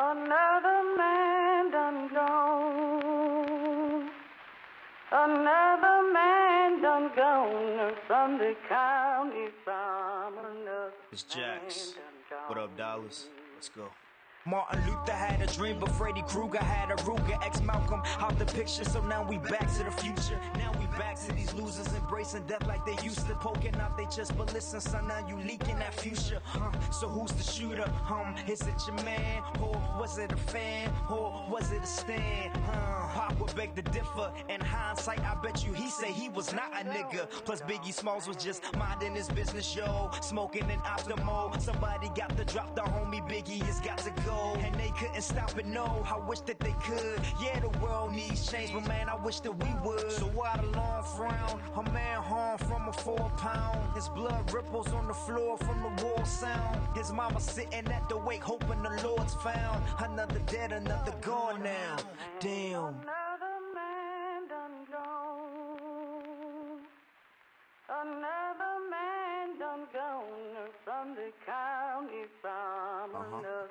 Another man done gone. Another man done gone from the county from another. It's Jax. What up, Dollars? Let's go. Martin Luther had a dream, but Freddy Krueger had a Ruger. Ex-Malcolm out the picture, so now we back to the future. Now we back to these losers embracing death like they used to. Poking out they chest, but listen, son, now you leaking that future. So who's the shooter? Is it your man? Or was it a fan? Or was it a stand? Pop would beg to differ. In hindsight, I bet you he say he was not a nigga. Plus Biggie Smalls was just minding his business, yo. Smoking in Optimo. Somebody got to drop the homie Biggie has got to go. And they couldn't stop it, no, I wish that they could. Yeah, the world needs change, but man, I wish that we would. So why the long frown? A man harmed from a 4 pound. His blood ripples on the floor from the war sound. His mama sitting at the wake, hoping the Lord's found. Another dead, another gone now. Damn. Another man done gone. Another man done gone from the county from another.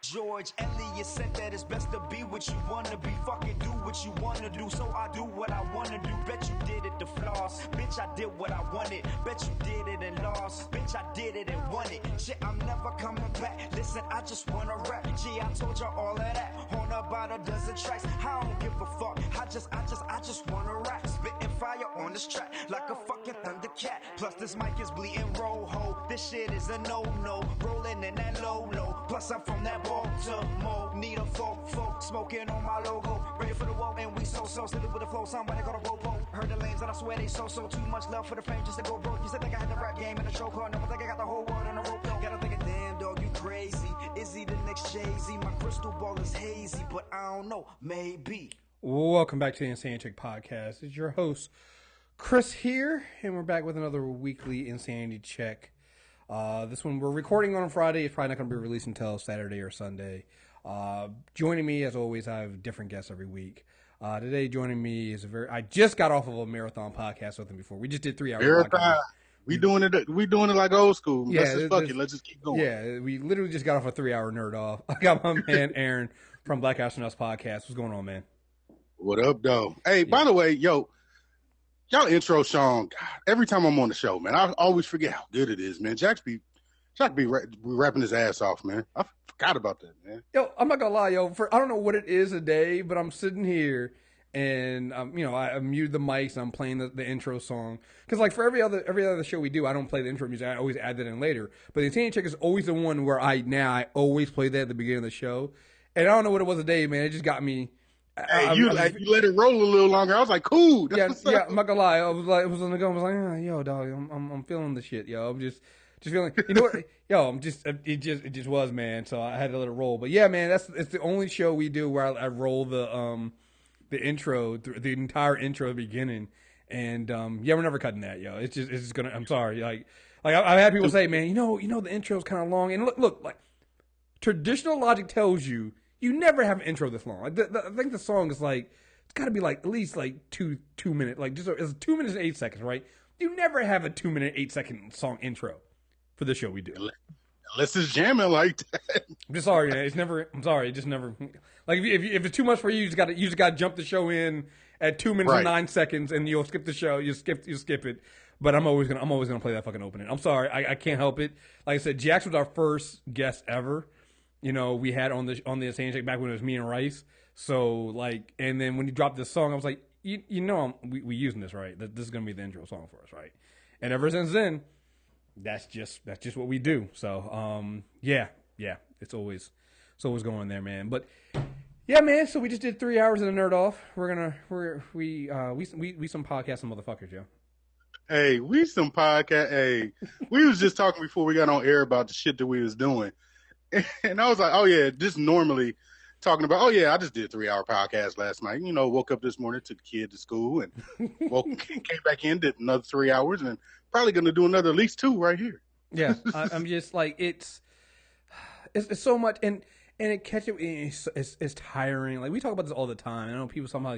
George Eliot said that it's best to be what you wanna be. Fucking do what you wanna do, so I do what I wanna do. Bet you did it to floss. Bitch, I did what I wanted. Bet you did it and lost. Bitch, I did it and won it. Shit, I'm never coming back. Listen, I just wanna rap. Gee, I told you all of that. On about a dozen tracks. I don't give a fuck. I just wanna rap. Spitting fire on this track like a fucking thundercat. Plus this mic is bleeding rojo. This shit is a no-no. Rolling in that low-low. Plus I'm from that Baltimore. Need a folk, smoking on my logo. Ready for the woe, and we so slid it with the flow. Somebody got a robo. Heard the lanes and I swear they so too much love for the fame just to go broke. You said think I had the rap game in the show card. Never think I got the whole world on the rope. Gotta think of damn dog, you crazy. Is he the next Jay-Z? My crystal ball is hazy, but I don't know, maybe. Welcome back to the Insanity Check Podcast. It's your host, Chris here, and we're back with another weekly Insanity Check. This one we're recording on Friday. It's probably not going to be released until Saturday or Sunday. Joining me, as always, I have different guests every week. Today, joining me is I just got off of a marathon podcast with him before. We just did 3 hours. Marathon. We doing it like old school. Yeah, let's just keep going. Yeah, we literally just got off a 3-hour nerd off. I got my man Aaron from Black Astronauts Podcast. What's going on, man? What up, though? Hey, by the way, y'all intro Sean. God, every time I'm on the show, man, I always forget how good it is, man. Jack be rapping his ass off, man. I forgot about that, man. Yo, I'm not gonna lie, I don't know what it is a day, but I'm sitting here and I mute the mics and I'm playing the intro song because like for every other show we do, I don't play the intro music. I always add that in later. But the Insanity Check is always the one where I always play that at the beginning of the show, and I don't know what it was a day, man. It just got me. Hey, you let it roll a little longer. I was like, cool. Yeah, I'm not gonna lie. I was on the go. I was like, yo, dog, I'm feeling the shit, yo. I'm just feeling. You know what, yo? It just was, man. So I had to let it roll. But yeah, man, it's the only show we do where I roll the intro, the entire intro at the beginning, and we're never cutting that, yo. It's just gonna. I'm sorry, like I've had people say, man, you know, the intro's kind of long, and look, like traditional logic tells you. You never have an intro this long. Like I think the song is like it's got to be like at least like two minutes. Like it's 2 minutes and 8 seconds, right? You never have a 2 minute 8 second song intro for the show we do. Unless it's jamming like that. I'm just sorry, man. It's never. I'm sorry. It just never. Like if it's too much for you, you just got to jump the show in at 2 minutes and 9 seconds, and you'll skip the show. You skip it. But I'm always gonna play that fucking opening. I'm sorry. I can't help it. Like I said, Jax was our first guest ever. We had on the Insanity Check back when it was me and Rice. So like, and then when you dropped this song, I was like, we using this, right? This is gonna be the intro song for us, right? And ever since then, that's just what we do. So yeah, it's always going there, man. But yeah, man. So we just did 3 hours of the nerd off. We some podcasting motherfuckers, yo. Hey, we some podcast. Hey, we was just talking before we got on air about the shit that we was doing. And I was like, oh, yeah, just normally talking about, oh, yeah, I just did a 3-hour podcast last night. Woke up this morning, took the kid to school, and came back in, did another 3 hours, and probably going to do another at least 2 right here. Yeah, I'm just like, it's so much, and it it's tiring. Like, we talk about this all the time. I know people somehow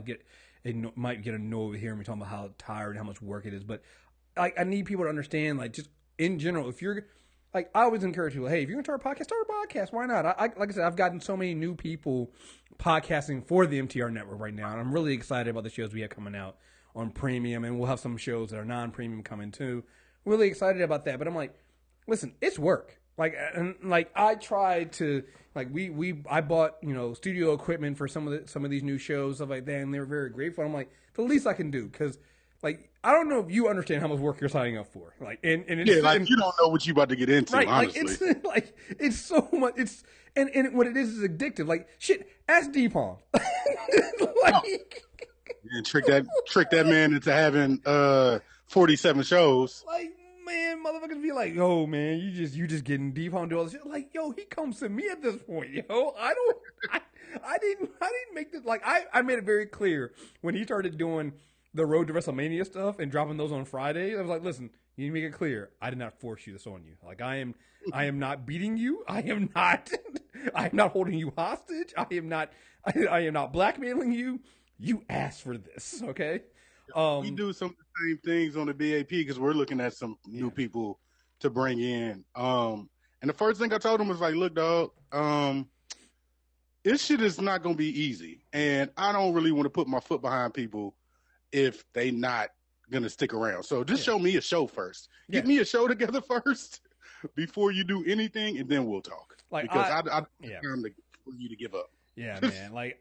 might get annoyed with hearing me talking about how tired and how much work it is, but like, I need people to understand, like, just in general, if you're like I always encourage people, hey, if you're gonna start a podcast. Why not? Like I said, I've gotten so many new people podcasting for the MTR network right now, and I'm really excited about the shows we have coming out on premium, and we'll have some shows that are non-premium coming too. Really excited about that, but I'm like, listen, it's work. Like, and like I tried to, like I bought, studio equipment for some of these new shows, stuff like that, and they were very grateful. I'm like, the least I can do, because like I don't know if you understand how much work you're signing up for. Like, and it's, yeah, like you don't know what you about to get into, right? honestly. Like it's so much. It's and what it is addictive. Like shit, ask Deepon. Like, and trick that man into having 47 shows. Like, man, motherfuckers be like, yo, man, you just getting deep on all this shit. Like, yo, he comes to me at this point, yo. I didn't make this. Like, I made it very clear when he started doing the Road to WrestleMania stuff and dropping those on Friday. I was like, listen, you need to make it clear, I did not force you this on you. Like, I am not beating you. I am not holding you hostage. I am not blackmailing you. You asked for this, okay? We do some of the same things on the BAP because we're looking at some new people to bring in. And the first thing I told him was like, look, dog, this shit is not going to be easy. And I don't really want to put my foot behind people if they not going to stick around. So just show me a show first. Get me a show together first before you do anything, and then we'll talk. Like, because I time for you to give up. Yeah, man. Like,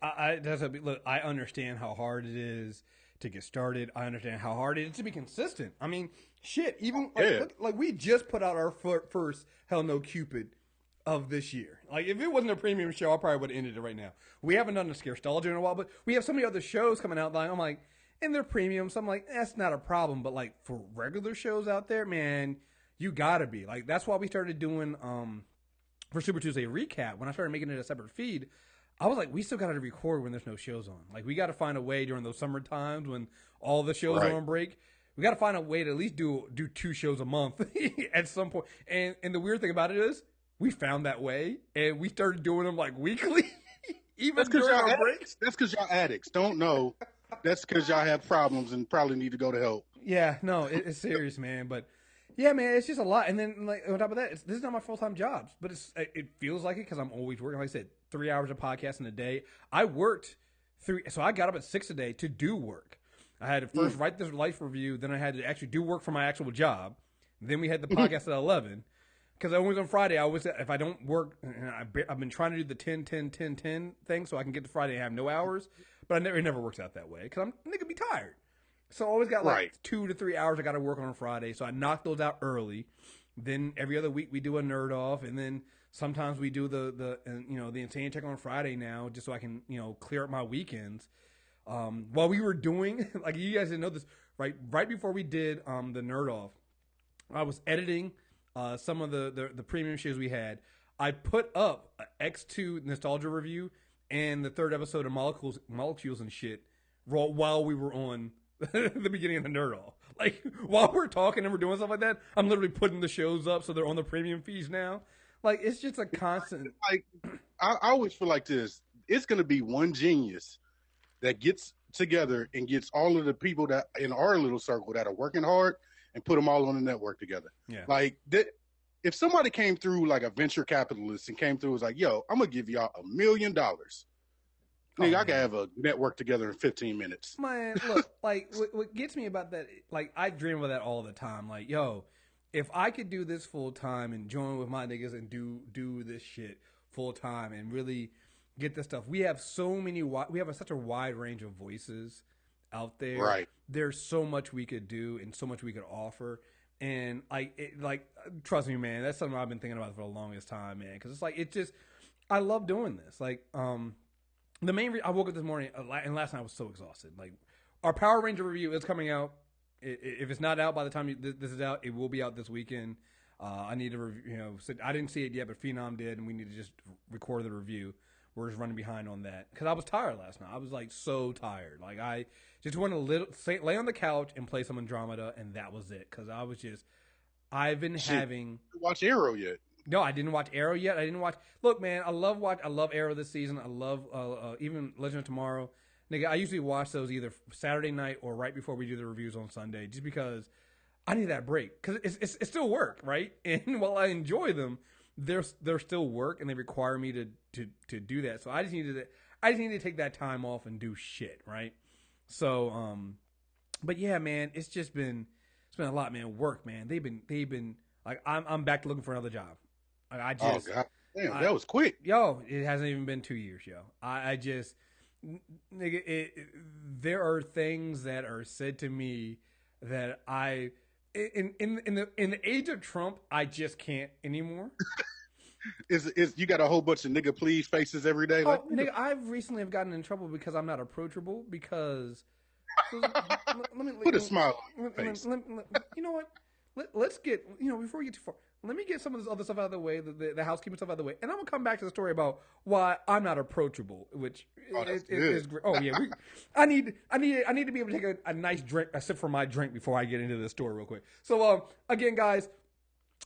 look, I understand how hard it is to get started. I understand how hard it is to be consistent. I mean, shit, even like we just put out our first Hell No Cupid of this year. Like, if it wasn't a premium show, I probably would have ended it right now. We haven't done a Scarestalgia in a while, but we have so many other shows coming out. Like, I'm like, and they're premium, so I'm like, that's not a problem. But like for regular shows out there, man, you gotta be like. That's why we started doing for Super Tuesday recap. When I started making it a separate feed, I was like, we still got to record when there's no shows on. Like, we got to find a way during those summer times when all the shows are on break. We got to find a way to at least do 2 shows a month at some point. And the weird thing about it is, we found that way, and we started doing them like weekly, even during our breaks. That's because y'all addicts. Don't know. That's because y'all have problems and probably need to go to help. Yeah, no, it's serious, man. But yeah, man, it's just a lot. And then like on top of that, this is not my full-time job, but it feels like it because I'm always working. Like I said, 3 hours of podcasting a day. I worked 3, so I got up at 6 a day to do work. I had to first write this life review, then I had to actually do work for my actual job. Then we had the podcast at 11. Because always on Friday, if I don't work, and I've been trying to do the 10-10-10-10 thing so I can get to Friday and have no hours, but it never works out that way because I'm nigga be tired. So I always got like 2 to 3 hours I got to work on Friday, so I knock those out early. Then every other week we do a nerd off, and then sometimes we do the insane check on Friday now, just so I can clear up my weekends. While we were doing, like you guys didn't know this, right before we did the nerd off, I was editing some of the premium shows we had. I put up a X2 nostalgia review and the 3rd episode of molecules and shit while we were on the beginning of the nerd off. Like, while we're talking and we're doing stuff like that, I'm literally putting the shows up so they're on the premium feeds now. Like, it's just a constant. Like, I always feel like this. It's going to be one genius that gets together and gets all of the people that in our little circle that are working hard and put them all on the network together. Yeah. Like, if somebody came through like a venture capitalist and came through and was like, yo, I'm going to give y'all $1 million. Nigga, I can have a network together in 15 minutes. Man, look, like, what gets me about that, like, I dream of that all the time. Like, yo, if I could do this full time and join with my niggas and do this shit full time and really get this stuff, we have such a wide range of voices out there. Right. There's so much we could do and so much we could offer. And trust me, man, that's something I've been thinking about for the longest time, man. Because it's like, I love doing this. Like, the main reason I woke up this morning and last night I was so exhausted. Like, our Power Ranger review is coming out. If it's not out by the time this is out, it will be out this weekend. I need to review. I didn't see it yet, but Phenom did, and we need to just record the review. We're just running behind on that because I was tired last night. I was like so tired. Like, I just wanted to lay on the couch and play some Andromeda, and that was it. Because I've been having. Watch Arrow yet? No, I didn't watch Arrow yet. I didn't watch. Look, man, I love Arrow this season. I love even Legend of Tomorrow. Nigga, I usually watch those either Saturday night or right before we do the reviews on Sunday, just because I need that break because it's still work, right? And while I enjoy them, they're still work, and they require me to do that. So I just need to take that time off and do shit, right? So but yeah, man, it's been a lot, man. Work, man. They've been like I'm back to looking for another job. I just oh God, damn, that was quick. Yo, it hasn't even been 2 years, yo. I just nigga, there are things that are said to me that I in the age of Trump, I just can't anymore. Is you got a whole bunch of nigga please faces every day? Oh, nigga, I've recently have gotten in trouble because I'm not approachable. Because let me put a smile on your face. You know what? Let's get before we get too far. Let me get some of this other stuff out of the way, the housekeeping stuff out of the way, and I'm gonna come back to the story about why I'm not approachable, which is great. Oh yeah, I need to be able to take a nice drink, a sip from my drink before I get into this story real quick. So again, guys.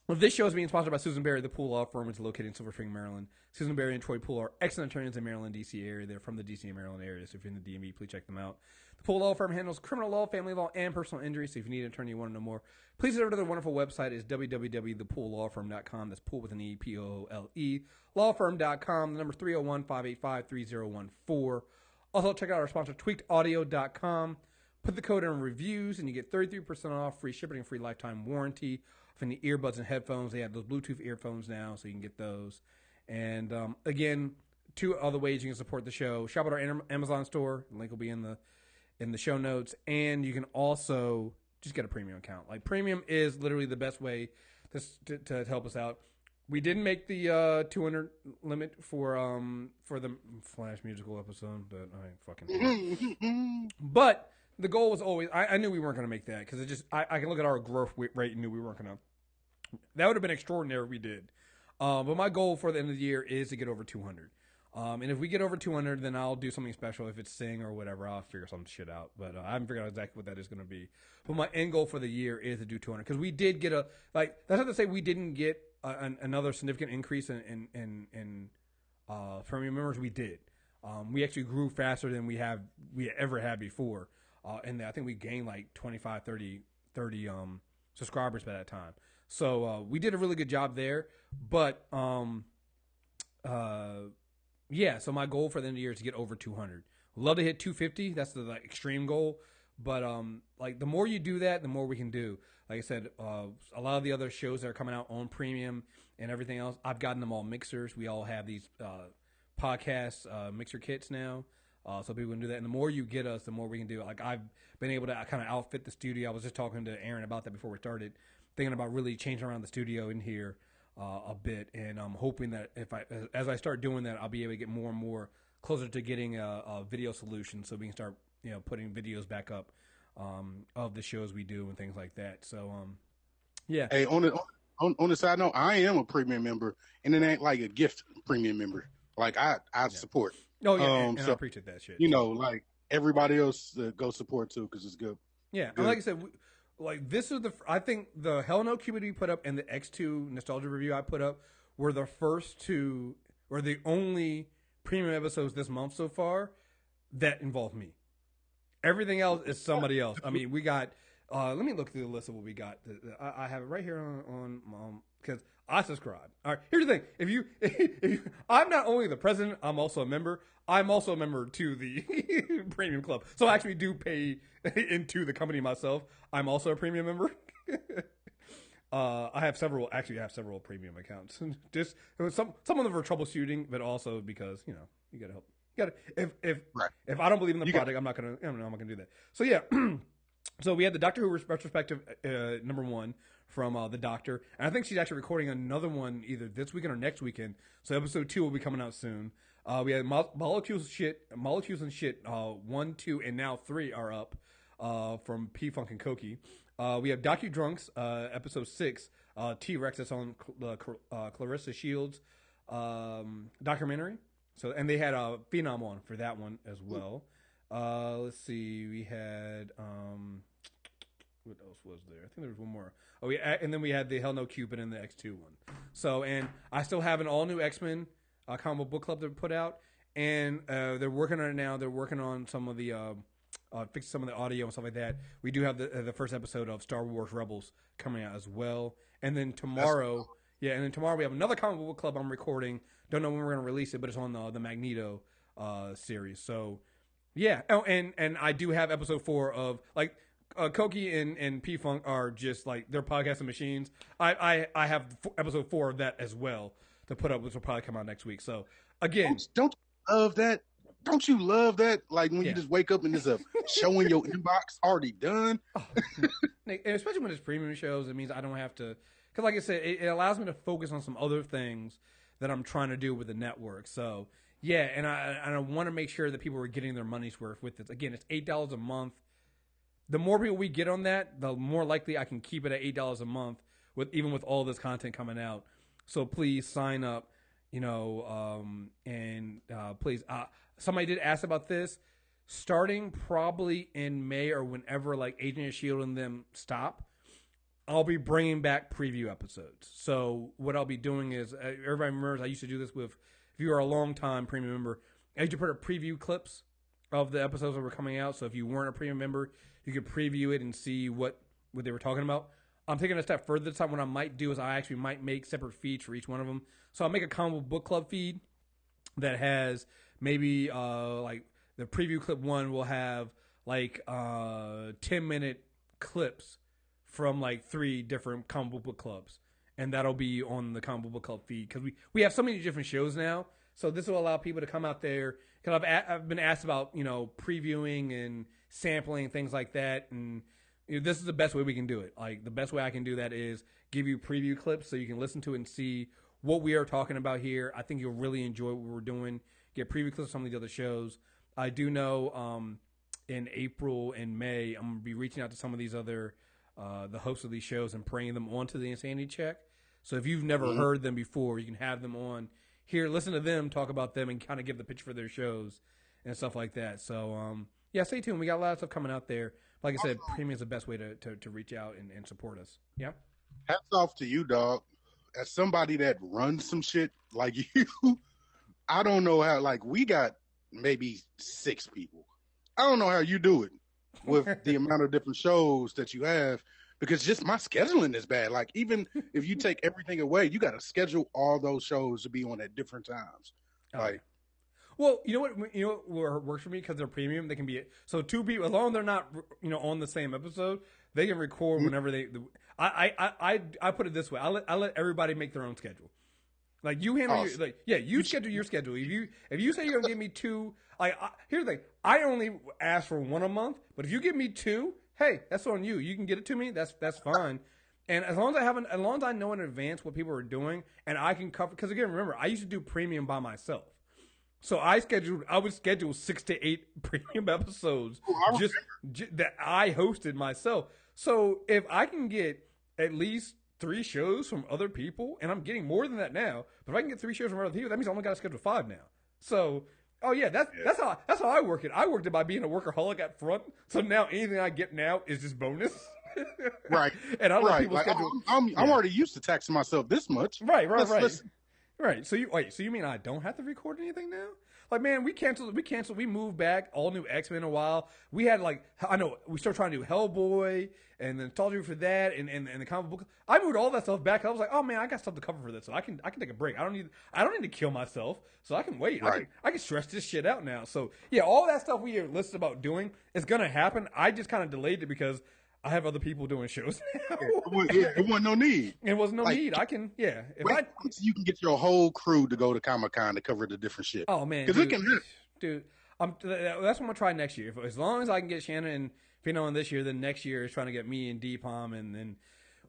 This show is being sponsored by Susan Berry, the Pool Law Firm, which is located in Silver Spring, Maryland. Susan Berry and Troy Pool are excellent attorneys in Maryland, D.C. area. They're from the D.C. and Maryland area, so if you're in the DMV, please check them out. The Pool Law Firm handles criminal law, family law, and personal injury, so if you need an attorney, you want to know more, please head over to their wonderful website. It's www.thepoollawfirm.com. That's pool with an E, P-O-O-L-E, lawfirm.com. The number 301-585-3014. Also, check out our sponsor, tweakedaudio.com. Put the code in reviews, and you get 33% off, free shipping, and free lifetime warranty. From the earbuds and headphones, they have those Bluetooth earphones now, so you can get those. And again, 2 other ways you can support the show: shop at our Amazon store. The link will be in the show notes, and you can also just get a premium account. Like, premium is literally the best way to help us out. We didn't make the 200 limit for the Flash musical episode, but I fucking. But the goal was always, I knew we weren't going to make that because I can look at our growth rate and knew we weren't going to. That would have been extraordinary if we did. But my goal for the end of the year is to get over 200. And if we get over 200, then I'll do something special. If it's sing or whatever, I'll figure some shit out. But I haven't figured out exactly what that is going to be. But my end goal for the year is to do 200 because we did get that's not to say we didn't get another significant increase in premium members. We did. We actually grew faster than we ever had before. And I think we gained like 25, 30 subscribers by that time. So we did a really good job there. But yeah, so my goal for the end of the year is to get over 200. Love to hit 250. That's the extreme goal. But like the more you do that, the more we can do. Like I said, a lot of the other shows that are coming out on premium and everything else, I've gotten them all mixers. We all have these podcast mixer kits now. So people can do that. And the more you get us, the more we can do. Like, I've been able to kind of outfit the studio. I was just talking to Aaron about that before we started, thinking about really changing around the studio in here a bit. And I'm hoping that as I start doing that, I'll be able to get more and more closer to getting a video solution so we can start, putting videos back up of the shows we do and things like that. So, yeah. Hey, on the side note, I am a premium member, and it ain't like a gift premium member. Like, I support. Oh yeah, and I appreciate that shit. Like everybody else, go support too because it's good. Yeah, good. Like I said, this is I think the Hell No Cupid we put up and the X2 nostalgia review I put up were the first two, or the only premium episodes this month so far that involve me. Everything else is somebody else. I mean, we got. Let me look through the list of what we got. I have it right here on because I subscribe. All right, here's the thing: if you, I'm not only the president, I'm also a member. I'm also a member to the premium club, so I actually do pay into the company myself. I'm also a premium member. I have several premium accounts. Just some of them for troubleshooting, but also because you gotta help. If I don't believe in the product, I'm not gonna do that. So yeah. So we had the Doctor Who retrospective number 1 from the Doctor, and I think she's actually recording another one either this weekend or next weekend. So episode 2 will be coming out soon. We had Molecules and Shit 1, 2, and now 3 are up from P Funk and Koki. We have Docu Drunks episode 6 T-Rex that's on Clarissa Shields documentary. So and they had a Phenom on for that one as well. Let's see. We had what else was there? I think there was one more. Oh, yeah, and then we had the Hell No Cupid and the X2 one. So, and I still have an all new X-Men comic book club to put out, and they're working on it now. They're working on some of the fix some of the audio and stuff like that. We do have the first episode of Star Wars Rebels coming out as well. And then tomorrow, we have another comic book club I'm recording. Don't know when we're going to release it, but it's on the Magneto series. So, yeah. Oh, and I do have episode 4 of, like, Koki and P-Funk are just, like, they're podcasting machines. I have episode 4 of that as well to put up, which will probably come out next week. So, again. Don't you love that? Don't you love that? Like when you just wake up and there's a show in your inbox already done. Oh, and especially when it's premium shows, it means I don't have to. Because, like I said, it allows me to focus on some other things that I'm trying to do with the network. So, yeah, and I want to make sure that people are getting their money's worth with this. Again, it's $8 a month. The more people we get on that, the more likely I can keep it at $8 a month, even with all this content coming out. So please sign up. Please. Somebody did ask about this. Starting probably in May or whenever, like, Agent of S.H.I.E.L.D. and them stop, I'll be bringing back preview episodes. So what I'll be doing is, everybody remembers I used to do this with, if you are a long-time premium member, I used to put up preview clips of the episodes that were coming out. So if you weren't a premium member, you could preview it and see what they were talking about. I'm taking a step further this time. What I might do is I actually might make separate feeds for each one of them. So I'll make a comic book club feed that has maybe like the preview clip 1 will have like 10-minute clips from like 3 different comic book clubs, and that'll be on the comic book club feed because we have so many different shows now. So this will allow people to come out there because I've been asked about previewing and sampling things like that, and this is the best way we can do it. Like, the best way I can do that is give you preview clips so you can listen to it and see what we are talking about here. I think you'll really enjoy what we're doing. Get preview clips of some of the other shows. I do know in April and May, I'm going to be reaching out to some of these other, the hosts of these shows and bringing them onto the Insanity Check. So if you've never heard them before, you can have them on here, listen to them, talk about them, and kind of give the pitch for their shows and stuff like that. So, yeah, stay tuned. We got a lot of stuff coming out there. Like I said, premium is the best way to reach out and support us. Yeah. Hats off to you, dog. As somebody that runs some shit like you, I don't know how, like, we got maybe 6 people. I don't know how you do it with the amount of different shows that you have, because just my scheduling is bad. Like, even if you take everything away, you got to schedule all those shows to be on at different times. Like, well, you know what works for me, because they're premium. They can be, so 2 people, as long as they're not on the same episode, they can record whenever they. I put it this way: I let everybody make their own schedule. Like, you handle you schedule your schedule. If you say you're gonna give me 2, like, here's the thing: I only ask for 1 a month, but if you give me 2, hey, that's on you. You can get it to me. That's fine. And as long as I know in advance what people are doing, and I can cover, because again, remember, I used to do premium by myself. So I would schedule 6 to 8 premium episodes just that I hosted myself. So if I can get at least 3 shows from other people, and I'm getting more than that now, but if I can get 3 shows from other people, that means I only got to schedule 5 now. So, that's how I work it. I worked it by being a workaholic at front. So now anything I get now is just bonus. Right. And I let people schedule. I'm already used to taxing myself this much. Right. Right. So you mean I don't have to record anything now? Like, man, we moved back, all new X-Men in a while. We had, like, we started trying to do Hellboy and then Tall Dude for that and the comic book. I moved all that stuff back. I was like, oh man, I got stuff to cover for this. So I can take a break. I don't need to kill myself. So I can wait. Right. I can stretch this shit out now. So yeah, all that stuff we are listed about doing is gonna happen. I just kind of delayed it because I have other people doing shows now. It wasn't no need. It wasn't no need. I can, yeah. You can get your whole crew to go to Comic-Con to cover the different shit. Oh, man. Because it can happen. Dude, that's what I'm going to try next year. As long as I can get Shannon and Fino in this year, then next year is trying to get me and D-Palm, and then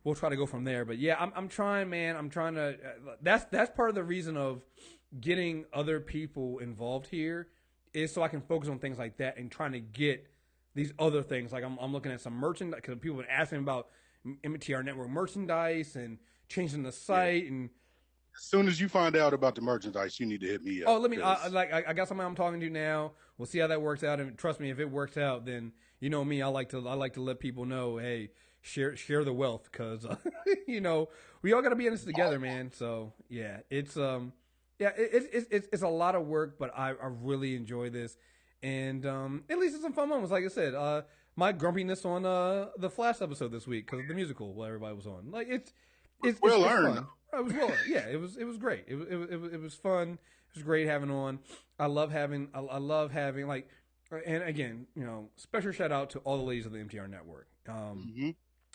we'll try to go from there. But yeah, I'm trying, man. I'm trying to, that's part of the reason of getting other people involved here is so I can focus on things like that and trying to get these other things. Like I'm looking at some merchandise, because people have been asking about MTR Network merchandise and changing the site. And as soon as you find out about the merchandise, you need to hit me up. Oh, let me. I got somebody I'm talking to now. We'll see how that works out. And trust me, if it works out, then you know me. I like to let people know, hey, share the wealth, because we all got to be in this together, man. So yeah, it's a lot of work, but I really enjoy this. And at least it's some fun moments. Like I said, my grumpiness on the Flash episode this week because of the musical where everybody was on. Like it's well it's earned. fun. It was well, yeah. It was great. It was fun. It was great having on. I love having like, and again, special shout out to all the ladies of the MTR network,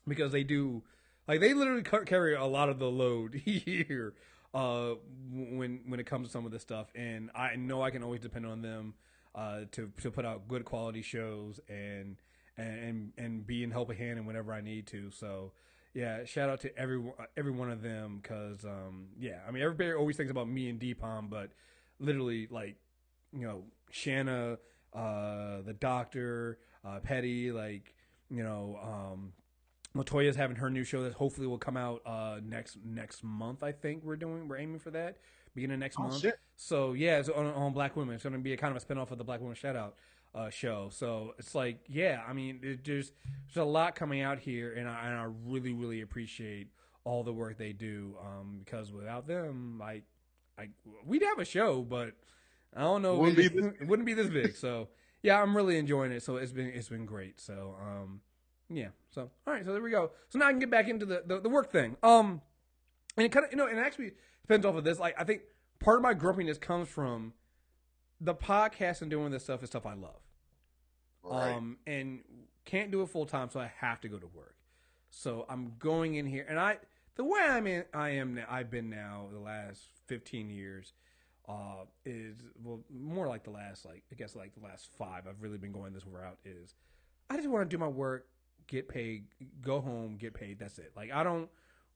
because they do, like, they literally carry a lot of the load here when it comes to some of this stuff, and I know I can always depend on them to put out good quality shows and be in help a hand and whenever I need to. So yeah, shout out to every one of them because yeah, I mean everybody always thinks about me and Deepam, but literally like Shanna, the doctor, Petty, like Latoya's having her new show that hopefully will come out next month. I think we're aiming for that beginning of next month. Shit. So yeah, it's on Black Women. It's going to be a kind of a spinoff of the Black Woman Shoutout show. So it's like, yeah, I mean, there's a lot coming out here, and I really really appreciate all the work they do. Because without them, we'd have a show, but I don't know, it wouldn't be this big. So yeah, I'm really enjoying it. So it's been great. So yeah. So all right. So there we go. So now I can get back into the work thing. And it kind of and actually depends off of this. Like I think part of my grumpiness comes from the podcast and doing this stuff is stuff I love. Right. And can't do it full time, so I have to go to work. So I'm going in here, and the way I am now, I've been now the last 15 years. Is more like the last the last 5. I've really been going this route. Is I just want to do my work, get paid, go home, get paid. That's it. Like I don't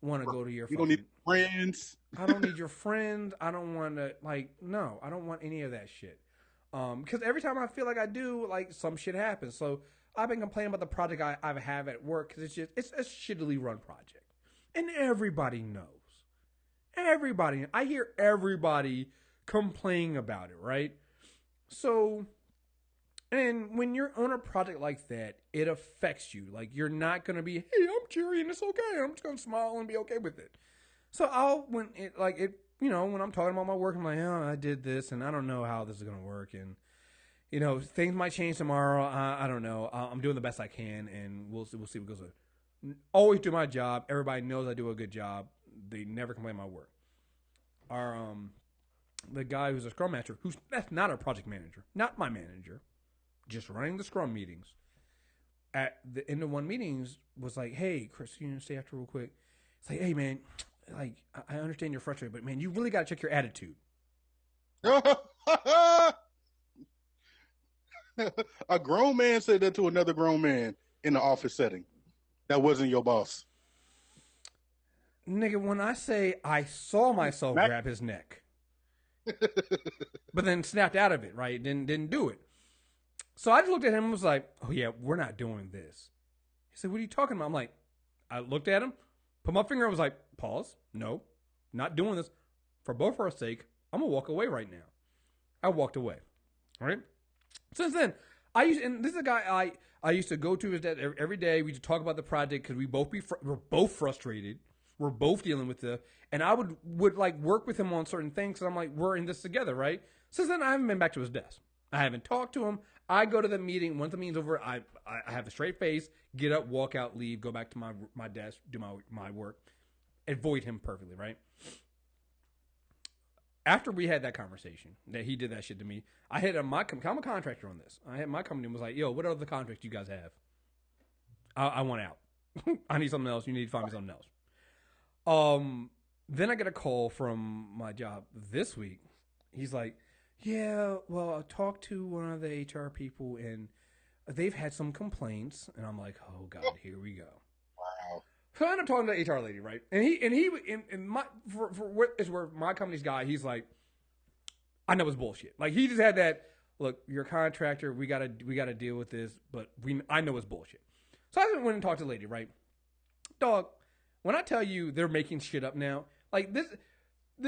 want to go to your. You don't need friends. I don't need your friends. I don't want to no. I don't want any of that shit. Because every time I feel like I do, like some shit happens. So I've been complaining about the project I have at work because it's a shittily run project, and everybody knows. I hear everybody complain about it, right? So, and when you're on a project like that, it affects you. Like you're not gonna be, hey, I'm cheery and it's okay. I'm just gonna smile and be okay with it. So when I'm talking about my work, I'm like, oh, I did this and I don't know how this is gonna work, and things might change tomorrow. I don't know. I'm doing the best I can, and we'll see what goes on. Always do my job. Everybody knows I do a good job. They never complain about my work. The guy who's a scrum master, that's not a project manager, not my manager, just running the scrum meetings. At the end of one meetings was like, hey, Chris, can you stay after real quick? It's like, hey, man, like, I understand you're frustrated, but man, you really got to check your attitude. A grown man said that to another grown man in the office setting. That wasn't your boss. Nigga, when I say I saw myself grab his neck, but then snapped out of it, right? Didn't do it. So I just looked at him and was like, oh yeah, we're not doing this. He said, what are you talking about? I'm like, I looked at him, put my finger, I was like, pause. No, not doing this. For both of our sake, I'm going to walk away right now. I walked away. All right? Since then, this is a guy I used to go to his desk every day. We just talk about the project because we're both frustrated. We're both dealing with it. And I would like work with him on certain things because I'm like, we're in this together, right? Since then, I haven't been back to his desk. I haven't talked to him. I go to the meeting. Once the meeting's over, I have a straight face, get up, walk out, leave, go back to my desk, do my work, avoid him perfectly, right? After we had that conversation, that he did that shit to me, I had I'm a contractor on this. I had my company and was like, yo, what other contracts you guys have? I want out. I need something else. You need to find me something else. Then I get a call from my job this week. He's like, yeah, well, I talked to one of the HR people and they've had some complaints. And I'm like, oh God, here we go. Wow. So I end up talking to the HR lady, right? And he where my company's guy, he's like, I know it's bullshit. Like he just had that, look, you're a contractor, we gotta deal with this, but I know it's bullshit. So I went and talked to the lady, right? Dog, when I tell you they're making shit up now, like this.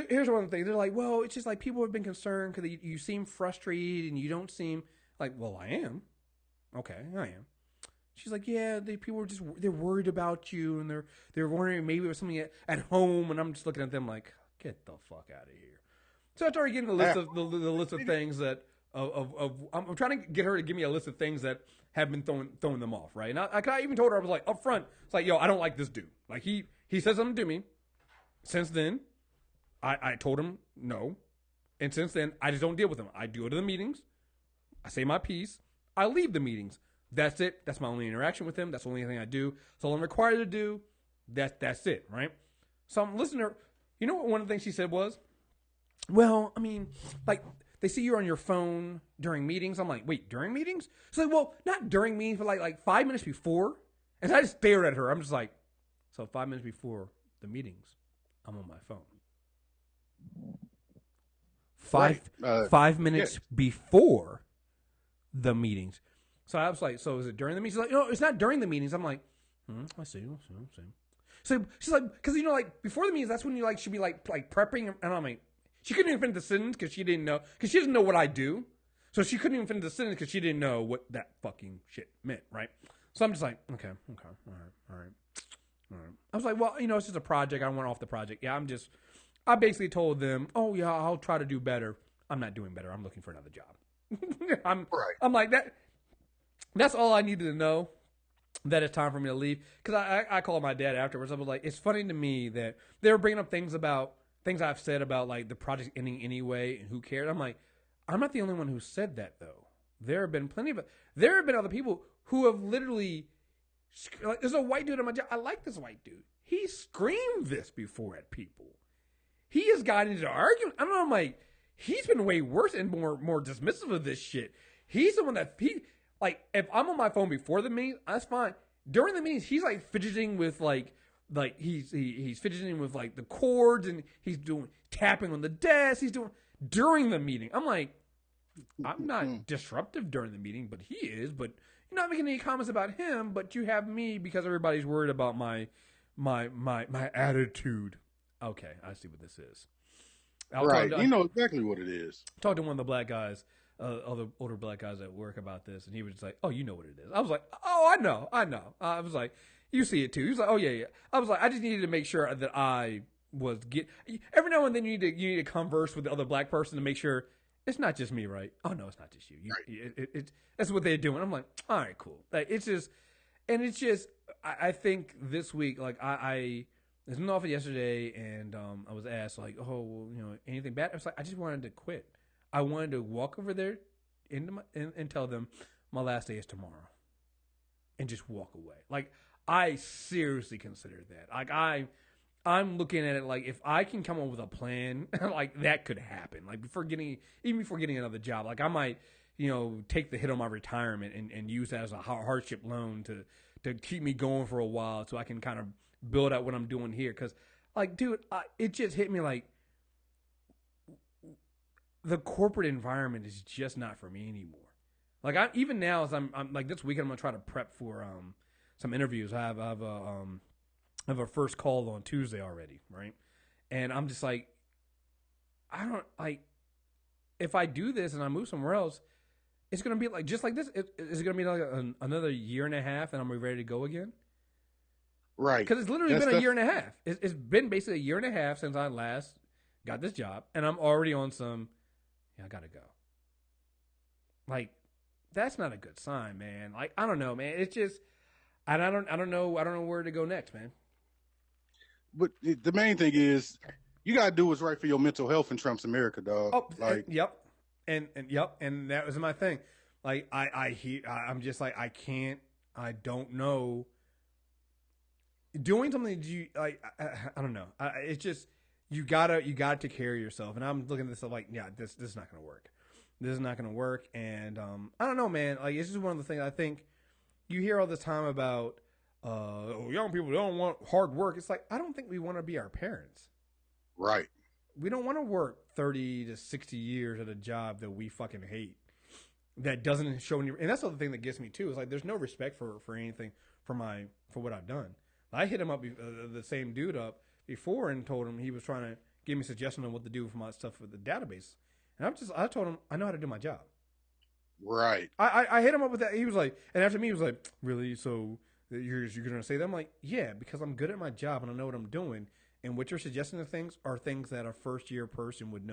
Here's one of the things. They're like, well, it's just like people have been concerned because you seem frustrated and you don't seem like, well, I am. Okay, I am. She's like, yeah, people are they're worried about you and they're wondering maybe it was something at home. And I'm just looking at them like, get the fuck out of here. So I started getting the list of things that I'm trying to get her to give me a list of things that have been throwing them off, right? And I even told her, I was like, up front, it's like, yo, I don't like this dude. Like, he said something to me. Since then, I told him no. And since then, I just don't deal with him. I go to the meetings. I say my piece. I leave the meetings. That's it. That's my only interaction with him. That's the only thing I do. That's all I'm required to do. That's it, right? So I'm listening to her. You know what one of the things she said was, well, I mean, like, they see you're on your phone during meetings. I'm like, wait, during meetings? So, well, not during meetings, but like 5 minutes before. And I just stared at her. I'm just like, so 5 minutes before the meetings, I'm on my phone. 5 minutes before the meetings. So I was like, so is it during the meetings? She's like, no, it's not during the meetings. I'm like, I see. So she's like, because, you know, like, before the meetings, that's when you, like, should be, like prepping. And I'm like, she couldn't even finish the sentence because she didn't know. Because she doesn't know what I do. So she couldn't even finish the sentence because she didn't know what that fucking shit meant, right? So I'm just like, okay, all right. I was like, well, you know, it's just a project. I went off the project. Yeah, I basically told them, oh, yeah, I'll try to do better. I'm not doing better. I'm looking for another job. I'm like, that's all I needed to know. That it's time for me to leave. Because I called my dad afterwards. I was like, it's funny to me that they were bringing up things I've said about, like, the project ending anyway and who cared. I'm like, I'm not the only one who said that, though. There have been other people who have literally, like, there's a white dude at my job. I like this white dude. He screamed this before at people. He has gotten into an argument. I don't know. I'm like, he's been way worse and more dismissive of this shit. He's the one that like, if I'm on my phone before the meeting, that's fine. During the meetings, he's like fidgeting with like he's fidgeting with like the cords, and he's doing tapping on the desk. He's doing during the meeting. I'm like, I'm not disruptive during the meeting, but he is. But you're not making any comments about him. But you have me because everybody's worried about my attitude. Okay, I see what this is. You know exactly what it is. Talked to one of the black guys, other older black guys at work about this, and he was just like, oh, you know what it is. I was like, oh, I know. I was like, you see it too. He was like, oh, yeah. I was like, I just needed to make sure that I was every now and then you need to converse with the other black person to make sure it's not just me, right? Oh, no, it's not just you. Right. That's what they're doing. I'm like, all right, cool. Like, I think this week, like, I was in the office yesterday, and I was asked, like, oh, well, you know, anything bad? I was like, I just wanted to quit. I wanted to walk over there and tell them my last day is tomorrow, and just walk away. Like, I seriously considered that. Like, I'm looking at it like, if I can come up with a plan, like, that could happen. Like, before getting another job, like, I might, you know, take the hit on my retirement and use that as a hardship loan to keep me going for a while, so I can kind of build out what I'm doing here. Because, like, dude, it just hit me like, the corporate environment is just not for me anymore. Like, even now, as I'm like, this weekend, I'm gonna try to prep for some interviews. I have a first call on Tuesday already, right? And I'm just like, I don't, like, if I do this and I move somewhere else, it's gonna be like just like this. Is it gonna be like another year and a half, and I'm ready to go again? Right. Because it's literally been a year and a half. It's been basically a year and a half since I last got this job, and I'm already on some. Yeah, I gotta go. Like, that's not a good sign, man. Like, I don't know, man. It's just, I don't know where to go next, man. But the main thing is, you gotta do what's right for your mental health in Trump's America, dog. Oh, like, yep, and that was my thing. Like, I'm just like, I don't know. Doing something that you like, I don't know. It's just. You gotta take care of yourself. And I'm looking at this stuff like, yeah, this is not gonna work. This is not gonna work. And I don't know, man. Like, it's just one of the things I think you hear all this time about young people don't want hard work. It's like, I don't think we want to be our parents. Right. We don't want to work 30 to 60 years at a job that we fucking hate. That doesn't show any, and that's the other thing that gets me too, is like, there's no respect for anything for what I've done. I hit him up, the same dude up before, and told him he was trying to give me suggestions on what to do for my stuff with the database. And I told him, I know how to do my job. Right. I hit him up with that. He was like, and after me, he was like, really? So you're going to say that? I'm like, yeah, because I'm good at my job and I know what I'm doing. And what you're suggesting of things are things that a first year person would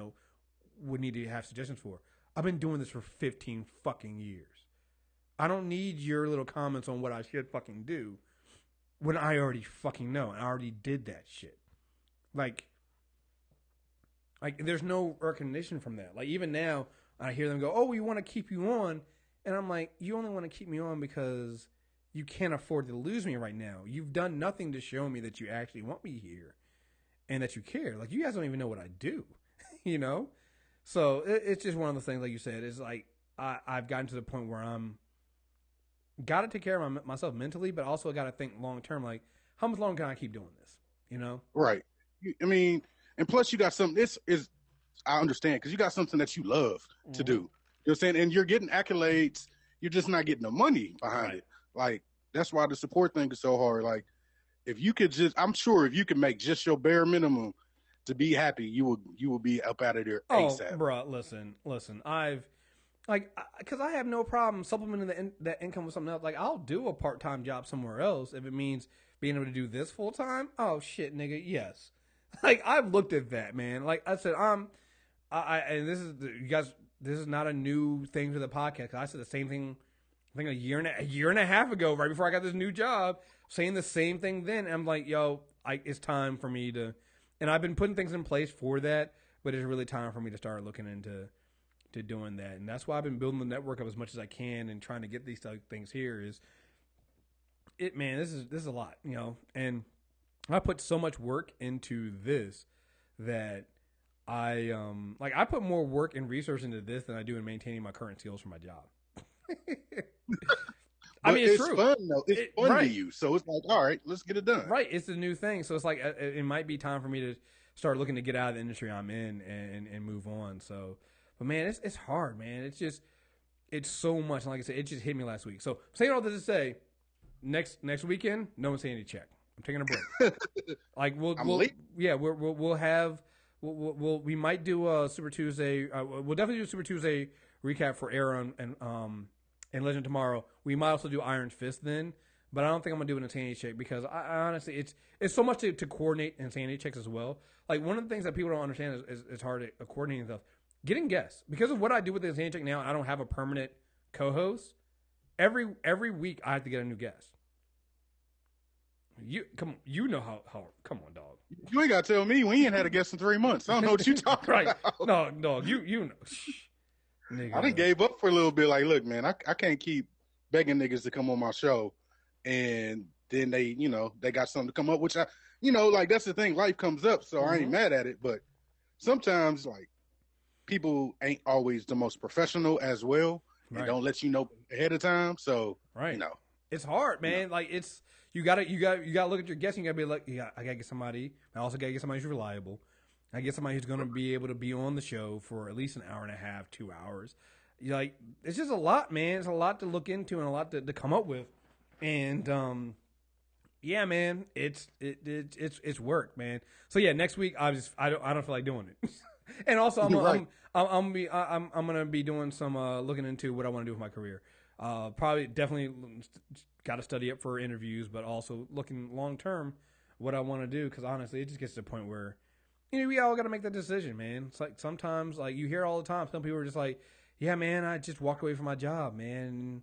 need to have suggestions for. I've been doing this for 15 fucking years. I don't need your little comments on what I should fucking do when I already fucking know. And I already did that shit. Like, there's no recognition from that. Like, even now, I hear them go, oh, we want to keep you on. And I'm like, you only want to keep me on because you can't afford to lose me right now. You've done nothing to show me that you actually want me here and that you care. Like, you guys don't even know what I do, you know? So it's just one of those things, like you said, it's like I've gotten to the point where I'm got to take care of myself mentally, but also got to think long term, like, how much longer can I keep doing this, you know? Right. I mean, and plus you got something, I understand, because you got something that you love to do. You know what I'm saying? And you're getting accolades. You're just not getting the money behind it. Like, that's why the support thing is so hard. Like, if you could just, I'm sure if you could make just your bare minimum to be happy, you will be up out of there ASAP. Oh, bro, listen. Because I have no problem supplementing that income with something else. Like, I'll do a part-time job somewhere else if it means being able to do this full-time. Oh, shit, nigga, yes. Like, I've looked at that, man. Like I said, and this is, you guys, this is not a new thing for the podcast. I said the same thing, I think a year and a half ago, right before I got this new job, saying the same thing then. And I'm like, yo, it's time for me to, and I've been putting things in place for that, but it's really time for me to start looking into doing that. And that's why I've been building the network up as much as I can and trying to get these things here. This is a lot, you know, and I put so much work into this that I put more work and research into this than I do in maintaining my current skills for my job. I mean, it's true. Fun though. It's fun to you, so it's like, all right, let's get it done. Right, it's a new thing, so it's like it might be time for me to start looking to get out of the industry I'm in and move on. So, but man, it's hard, man. It's so much. And like I said, it just hit me last week. So, saying all this to say, next weekend, no one's saying any check. I'm taking a break. Like we might do a Super Tuesday. We'll definitely do a Super Tuesday recap for Aaron and Legend tomorrow. We might also do Iron Fist then, but I don't think I'm gonna do an insanity check because I honestly it's so much to coordinate insanity checks as well. Like, one of the things that people don't understand is hard at coordinating stuff. Getting guests, because of what I do with the insanity check now, I don't have a permanent co-host. Every week I have to get a new guest. You know how. Come on, dog. You ain't got to tell me. We ain't had a guest in 3 months. I don't know what you talking right. about. No, dog. You know. Nigga. I done gave up for a little bit. Like, look, man, I can't keep begging niggas to come on my show, and then they got something to come up, which like, that's the thing. Life comes up, so I ain't mad at it. But sometimes, like, people ain't always the most professional as well, and don't let you know ahead of time. So, it's hard, man. Like, it's. You gotta look at your guests. You gotta be like, I gotta get somebody. I also gotta get somebody who's reliable. I get somebody who's gonna be able to be on the show for at least an hour and a half, 2 hours. It's just a lot, man. It's a lot to look into and a lot to come up with. And yeah, man, it's work, man. So yeah, next week I don't feel like doing it. And also I'm gonna be doing some looking into what I want to do with my career. Definitely got to study up for interviews, but also looking long term what I want to do, because honestly, it just gets to the point where we all got to make that decision, man. It's like sometimes, like, you hear all the time, some people are just like, yeah, man, I just walked away from my job, man.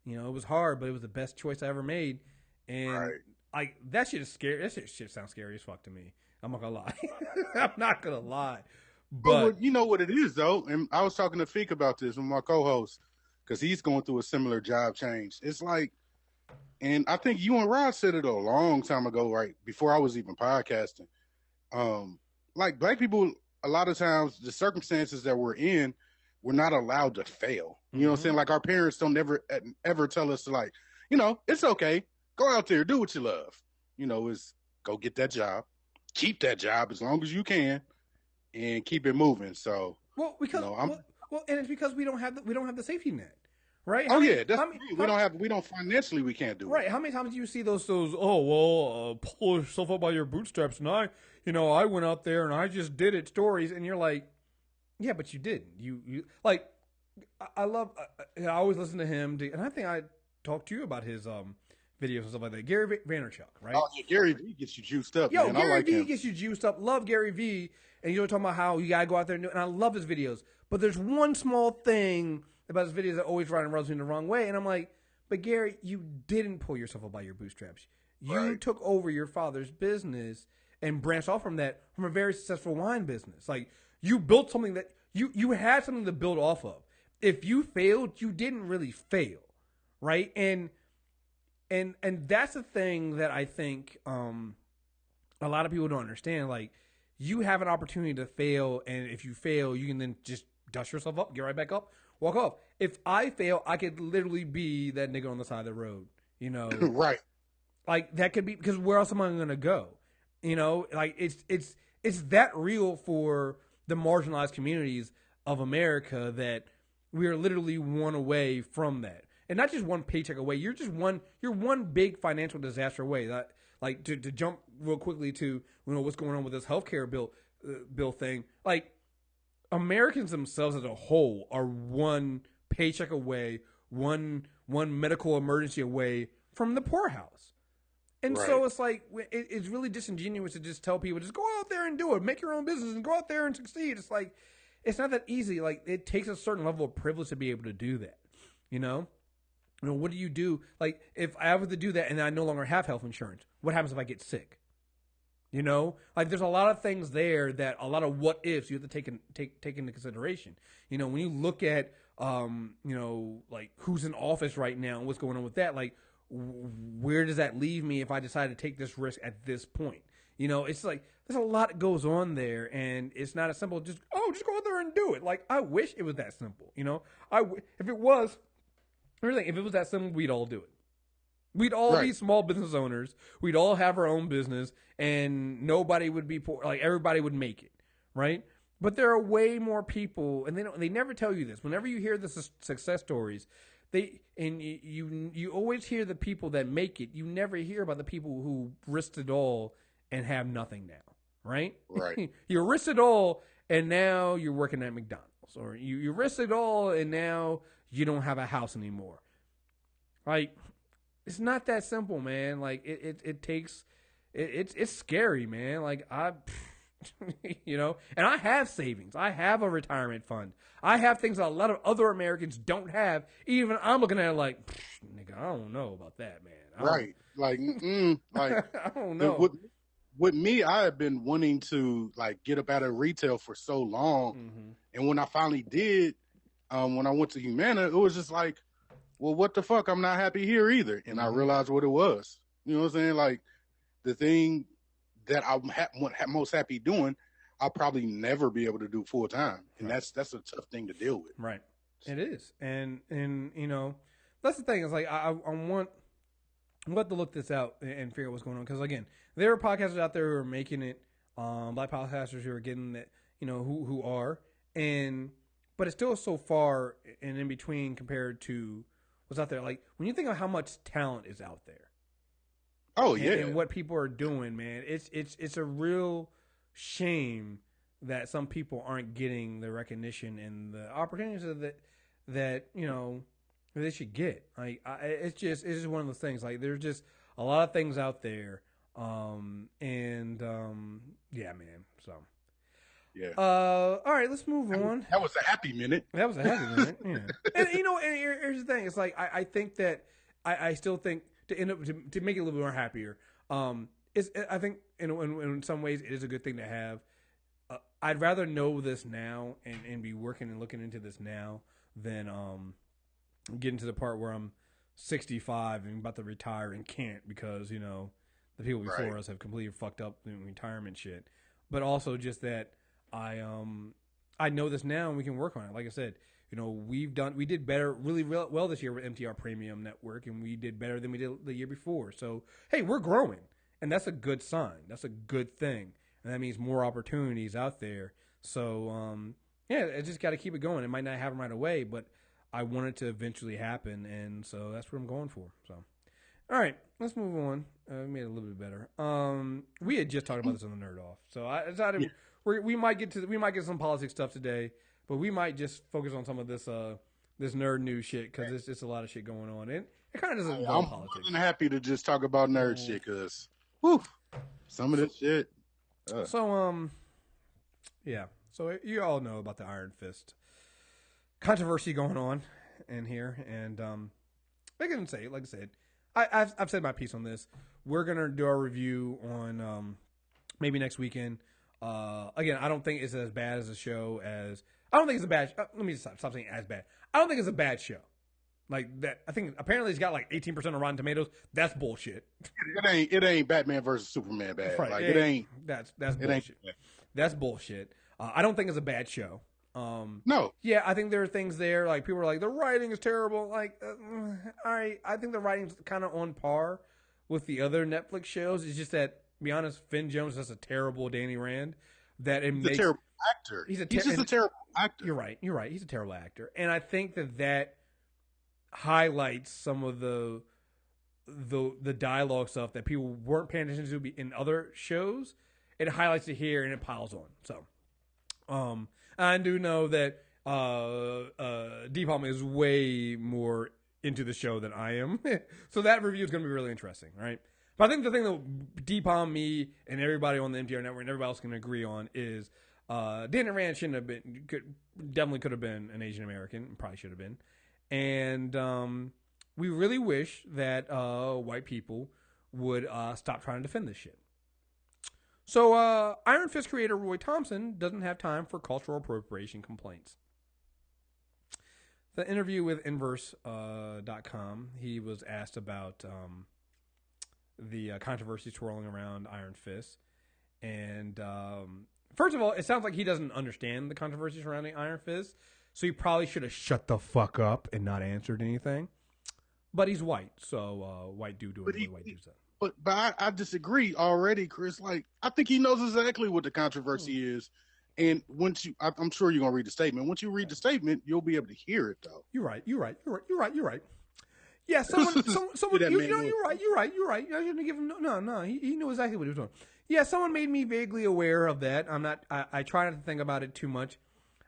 It was hard, but it was the best choice I ever made. And like, that shit is scary. That shit sounds scary as fuck to me. I'm not gonna lie. I'm not gonna lie. But you know what it is, though, and I was talking to Feek about this with my co-host, because he's going through a similar job change. It's like, and I think you and Rod said it a long time ago, right before I was even podcasting. Like, black people, a lot of times, the circumstances that we're in, we're not allowed to fail. You know what I'm saying? Like, our parents don't ever tell us to, like, it's okay. Go out there, do what you love. Is go get that job, keep that job as long as you can, and keep it moving. So, and it's because we don't have the safety net. Right? We don't financially, we can't do it. Right. How many times do you see those pull yourself up by your bootstraps, and I went out there and I just did it stories, and you're like, yeah, but you didn't. You I always listen to him, and I think I talked to you about his videos and stuff like that. Gary Vaynerchuk, right? Oh, yeah, Gary V gets you juiced up, Yo, man. Gary I like V him. gets you juiced up. Love Gary V. And you're talking about how you gotta go out there and do it. And I love his videos. But there's one small thing about his videos that always rubs me the wrong way. And I'm like, but Gary, you didn't pull yourself up by your bootstraps. You took over your father's business and branched off from that from a very successful wine business. Like, you built something that you had something to build off of. If you failed, you didn't really fail, right? And that's the thing that I think a lot of people don't understand. Like, you have an opportunity to fail, and if you fail, you can then just dust yourself up, get right back up, walk off. If I fail, I could literally be that nigga on the side of the road, you know? Right. Like, that could be, because where else am I going to go? You know, like, it's that real for the marginalized communities of America that we are literally one away from that. And not just one paycheck away. You're one big financial disaster away. Like, to jump real quickly to, you know, what's going on with this healthcare bill thing. Like, Americans themselves as a whole are one paycheck away, one medical emergency away from the poorhouse. And so it's like, it's really disingenuous to just tell people, just go out there and do it. Make your own business and go out there and succeed. It's like, it's not that easy. Like, it takes a certain level of privilege to be able to do that, you know? You know, what do you do? Like, if I were to do that and I no longer have health insurance, what happens if I get sick? You know, like, there's a lot of things there that a lot of what ifs you have to take into consideration. You know, when you look at, you know, like, who's in office right now and what's going on with that, like, where does that leave me if I decide to take this risk at this point? You know, it's like, there's a lot that goes on there, and it's not as simple. Just go out there and do it. Like, I wish it was that simple. You know, if it was. If it was that simple, we'd all do it. We'd all be small business owners. We'd all have our own business, and nobody would be poor. Like, everybody would make it, right? But there are way more people, and they never tell you this. Whenever you hear the success stories, you always hear the people that make it. You never hear about the people who risked it all and have nothing now, right? Right. You risked it all, and now you're working at McDonald's, or you risked it all, and now you don't have a house anymore. Like, it's not that simple, man. Like, it takes, it's scary, man. Like, you know, and I have savings. I have a retirement fund. I have things that a lot of other Americans don't have. Even I'm looking at it like, nigga, I don't know about that, man. Like, like, I don't know. With me, I have been wanting to, like, get up out of retail for so long. Mm-hmm. And when I finally did, when I went to Humana, it was just like, well, what the fuck? I'm not happy here either. And I realized what it was. You know what I'm saying? Like, the thing that I'm most happy doing, I'll probably never be able to do full time. And that's a tough thing to deal with. Right. It is. And you know, that's the thing. It's like, I want to look this out and figure out what's going on. Because, again, there are podcasters out there who are making it, black podcasters who are getting it, you know, who are. But it's still so far and in between compared to what's out there. Like, when you think of how much talent is out there. Oh, yeah. And what people are doing, man, it's a real shame that some people aren't getting the recognition and the opportunities that you know, they should get. Like, it's just one of those things. Like, there's just a lot of things out there. Yeah, man. So. Yeah. All right, let's move on. That was a happy minute. That was a happy minute. Yeah. And you know, and here's the thing. It's like, I think that I still think to end up to make it a little bit more happier. I think in some ways it is a good thing to have. I'd rather know this now and be working and looking into this now than getting to the part where I'm 65 and about to retire and can't because, you know, the people before us have completely fucked up the retirement shit. But also just that I know this now and we can work on it. Like I said, you know, we did better, really well this year with MTR Premium Network, and we did better than we did the year before. So, hey, we're growing, and that's a good sign. That's a good thing, and that means more opportunities out there. So, yeah, I just got to keep it going. It might not happen right away, but I want it to eventually happen, and so that's what I'm going for. So, all right, let's move on. We made it a little bit better. We had just talked about this on the Nerd Off, so I decided we might get some politics stuff today. But we might just focus on some of this nerd news shit because it's just a lot of shit going on. And it It kind of doesn't I'm involve more politics. than happy to just talk about nerd shit, because, some of this shit. So, yeah. So you all know about the Iron Fist controversy going on in here, and like I said, I've said my piece on this. We're gonna do our review on maybe next weekend. Again, I don't think it's as bad as a show as. I don't think it's a bad. Let me just stop saying as bad. I don't think it's a bad show. Like that, I think apparently it's got like 18% of Rotten Tomatoes. That's bullshit. It ain't Batman versus Superman bad. Right. Like it ain't. That's bullshit. That's bullshit. I don't think it's a bad show. No. Yeah, I think there are things there. Like people are like the writing is terrible. Like, all right, I think the writing's kind of on par with the other Netflix shows. It's just that, to be honest, Finn Jones is a terrible Danny Rand. That it He's makes a terrible actor. He's just a terrible actor. You're right. He's a terrible actor, and I think that highlights some of the dialogue stuff that people weren't paying attention to in other shows. It highlights it here, and it piles on. So, I do know that Deepalm is way more into the show than I am, so that review is going to be really interesting, right? But I think the thing that Deepalm, me, and everybody on the MTR network and everybody else can agree on is Danny Rand shouldn't have been, definitely could have been an Asian American, probably should have been. And we really wish that white people would stop trying to defend this shit. So Iron Fist creator Roy Thompson doesn't have time for cultural appropriation complaints. The interview with Inverse.com, he was asked about the controversy swirling around Iron Fist. And first of all, it sounds like he doesn't understand the controversy surrounding Iron Fist. So he probably should have shut the fuck up and not answered anything. But he's white, so white dude doing what white dudes do. But I disagree already, Chris. Like, I think he knows exactly what the controversy is. And once I'm sure you're gonna read the statement. Once you read the statement, you'll be able to hear it, though. You're right. Yeah, someone. You're right. I shouldn't give him. No. He knew exactly what he was doing. Yeah, someone made me vaguely aware of that. I try not to think about it too much.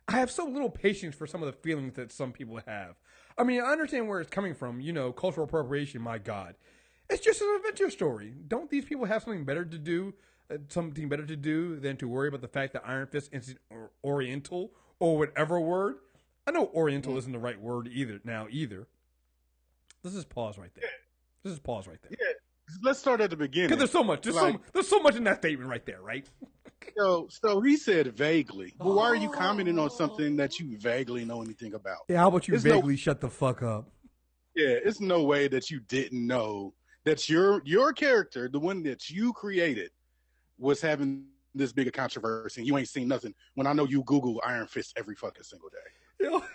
I have so little patience for some of the feelings that some people have. I mean, I understand where it's coming from. Cultural appropriation. My God, it's just an adventure story. Don't these people have something better to do? Than to worry about the fact that Iron Fist is Oriental or whatever word. I know Oriental isn't the right word either. Let's just pause right there. Yeah, let's start at the beginning. Because there's so much. There's so much in that statement right there, right? So he said vaguely. But why are you commenting on something that you vaguely know anything about? Yeah, how about you vaguely shut the fuck up? Yeah, it's no way that you didn't know that your character, the one that you created, was having this big a controversy. You ain't seen nothing. When I know you Google Iron Fist every fucking single day. You know what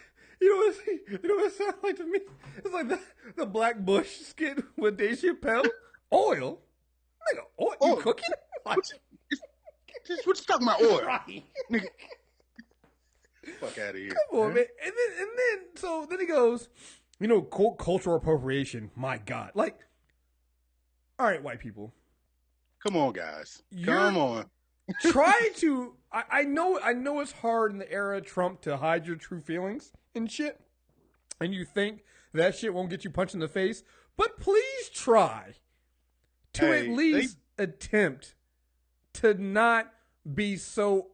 it sounds like to me? It's like the Black Bush skit with Dave Chappelle. Oil? Nigga, oil? You cooking? Like, what you talking about, oil? Right. Nigga. Fuck out of here. Come on, man. And then he goes, cultural appropriation. My God. Like, all right, white people. Come on, guys. Come on. Try to. I know it's hard in the era of Trump to hide your true feelings and shit. And you think that shit won't get you punched in the face. But please try to at least attempt to not be so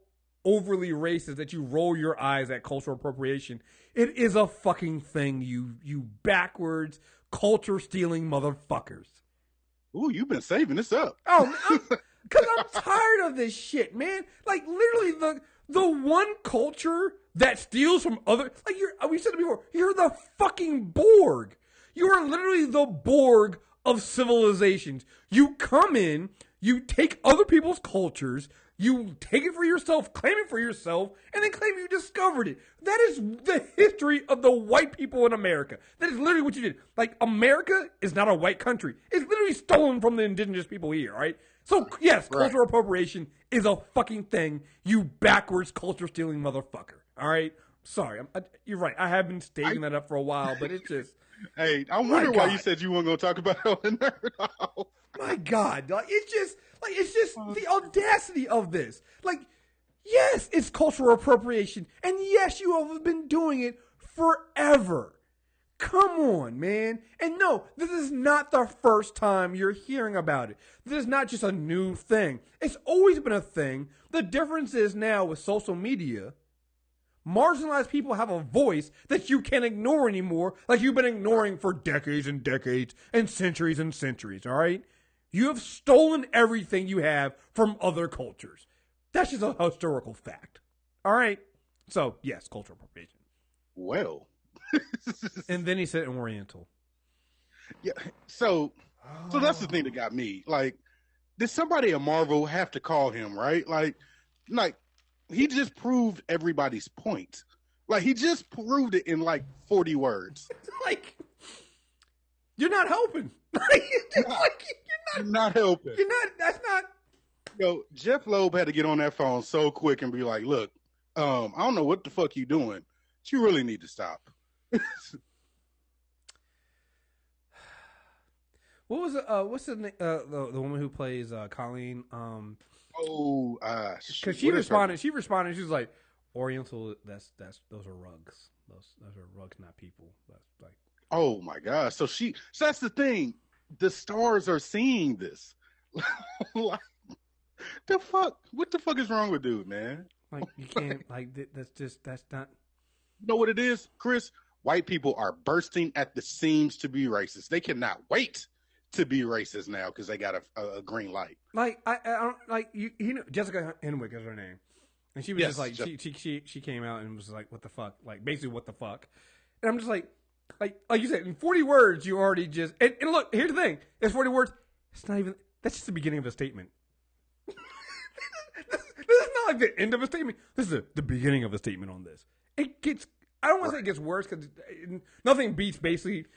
overly racist that you roll your eyes at cultural appropriation. It is a fucking thing, you backwards, culture-stealing motherfuckers. Ooh, you've been saving this up. Oh, because I'm tired of this shit, man. Like, literally, the one culture that steals from other... Like, we said it before, you're the fucking Borg. You are literally the Borg of civilizations. You come in, you take other people's cultures, you take it for yourself, claim it for yourself, and then claim you discovered it. That is the history of the white people in America. That is literally what you did. Like, America is not a white country. It's literally stolen from the indigenous people here, right? So, yes, cultural appropriation is a fucking thing, you backwards culture-stealing motherfucker, all right? Sorry, you're right. I have been stating that up for a while, but it's just... Hey, I wonder why you said you weren't going to talk about it on the Nerd. My God, it's just the audacity of this. Like, yes, it's cultural appropriation, and yes, you have been doing it forever. Come on, man. And no, this is not the first time you're hearing about it. This is not just a new thing. It's always been a thing. The difference is now with social media, marginalized people have a voice that you can't ignore anymore, like you've been ignoring for decades and decades and centuries, all right? You have stolen everything you have from other cultures. That's just a historical fact, all right? So, yes, cultural appropriation. Well. And then he said Oriental. Yeah, so that's the thing that got me. Like, did somebody at Marvel have to call him, right? Like he just proved everybody's point. Like, he just proved it in like 40 words. Like, you're not helping. You're not helping. That's not. Yo, Jeff Loeb had to get on that phone so quick and be like, look, I don't know what the fuck you doing, but you really need to stop. What was what's the woman who plays Colleen? Because she responded. She responded. She was like, "Oriental. That's those are rugs. Those are rugs, not people." That's like, oh my god. So that's the thing. The stars are seeing this. Like, the fuck? What the fuck is wrong with dude, man? Like, you can't. Like, that's not. You know what it is, Chris? White people are bursting at the seams to be racist. They cannot wait to be racist now because they got a green light. Like, I don't like you know, Jessica Henwick is her name, and she was just like she came out and was like, what the fuck, like basically what the fuck, and I'm just like you said, in 40 words you already just and look, here's the thing, it's 40 words. It's not even. That's just the beginning of a statement. This is not like the end of a statement. This is the beginning of a statement on this. It gets. I don't want to say it gets worse because nothing beats basically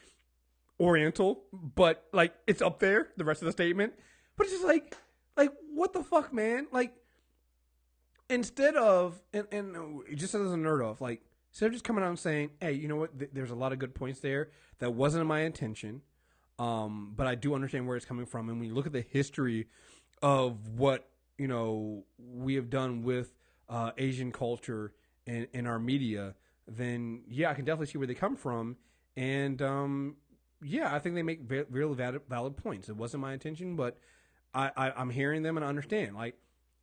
Oriental, but like it's up there, the rest of the statement. But it's just like what the fuck, man? Like, instead of and just as a nerd off, like, instead of just coming out and saying, hey, you know what? There's a lot of good points there that wasn't my intention, but I do understand where it's coming from. And when you look at the history of what we have done with Asian culture in our media, then yeah, I can definitely see where they come from, and yeah, I think they make really valid points. It wasn't my intention, but I'm hearing them and I understand. Like,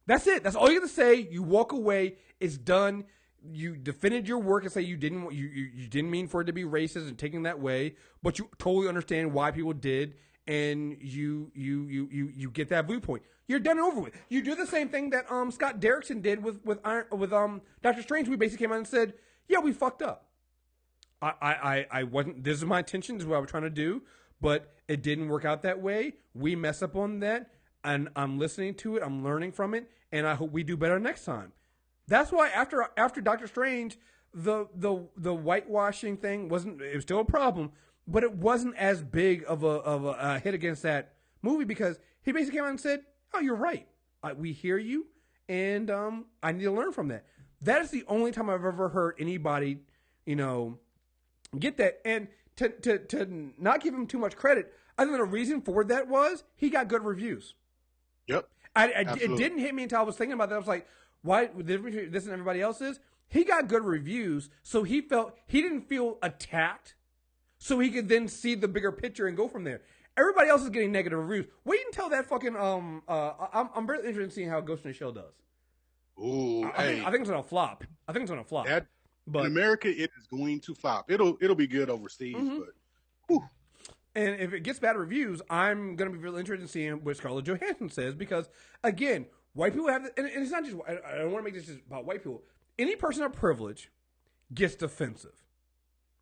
that's it. That's all you have to say. You walk away. It's done. You defended your work and say you didn't mean for it to be racist and taking that way, but you totally understand why people did, and you get that viewpoint. You're done and over with. You do the same thing that Scott Derrickson did with Doctor Strange. We basically came out and said, yeah, we fucked up. I wasn't. This is my intention. This is what I was trying to do, but it didn't work out that way. We mess up on that, and I'm listening to it. I'm learning from it, and I hope we do better next time. That's why after Doctor Strange, the whitewashing thing wasn't. It was still a problem, but it wasn't as big of a hit against that movie because he basically came out and said, "Oh, you're right. We hear you, and I need to learn from that." That is the only time I've ever heard anybody, get that. And to not give him too much credit, I think the reason for that was he got good reviews. Yep. It didn't hit me until I was thinking about that. I was like, why the difference between this and everybody else is he got good reviews, so he didn't feel attacked, so he could then see the bigger picture and go from there. Everybody else is getting negative reviews. Wait until that fucking I'm very interested in seeing how Ghost in the Shell does. Ooh, I think it's gonna flop. But in America, it is going to flop. It'll be good overseas, but. Whew. And if it gets bad reviews, I'm gonna be really interested in seeing what Scarlett Johansson says because again, white people have, and it's not just. I don't want to make this just about white people. Any person of privilege gets defensive.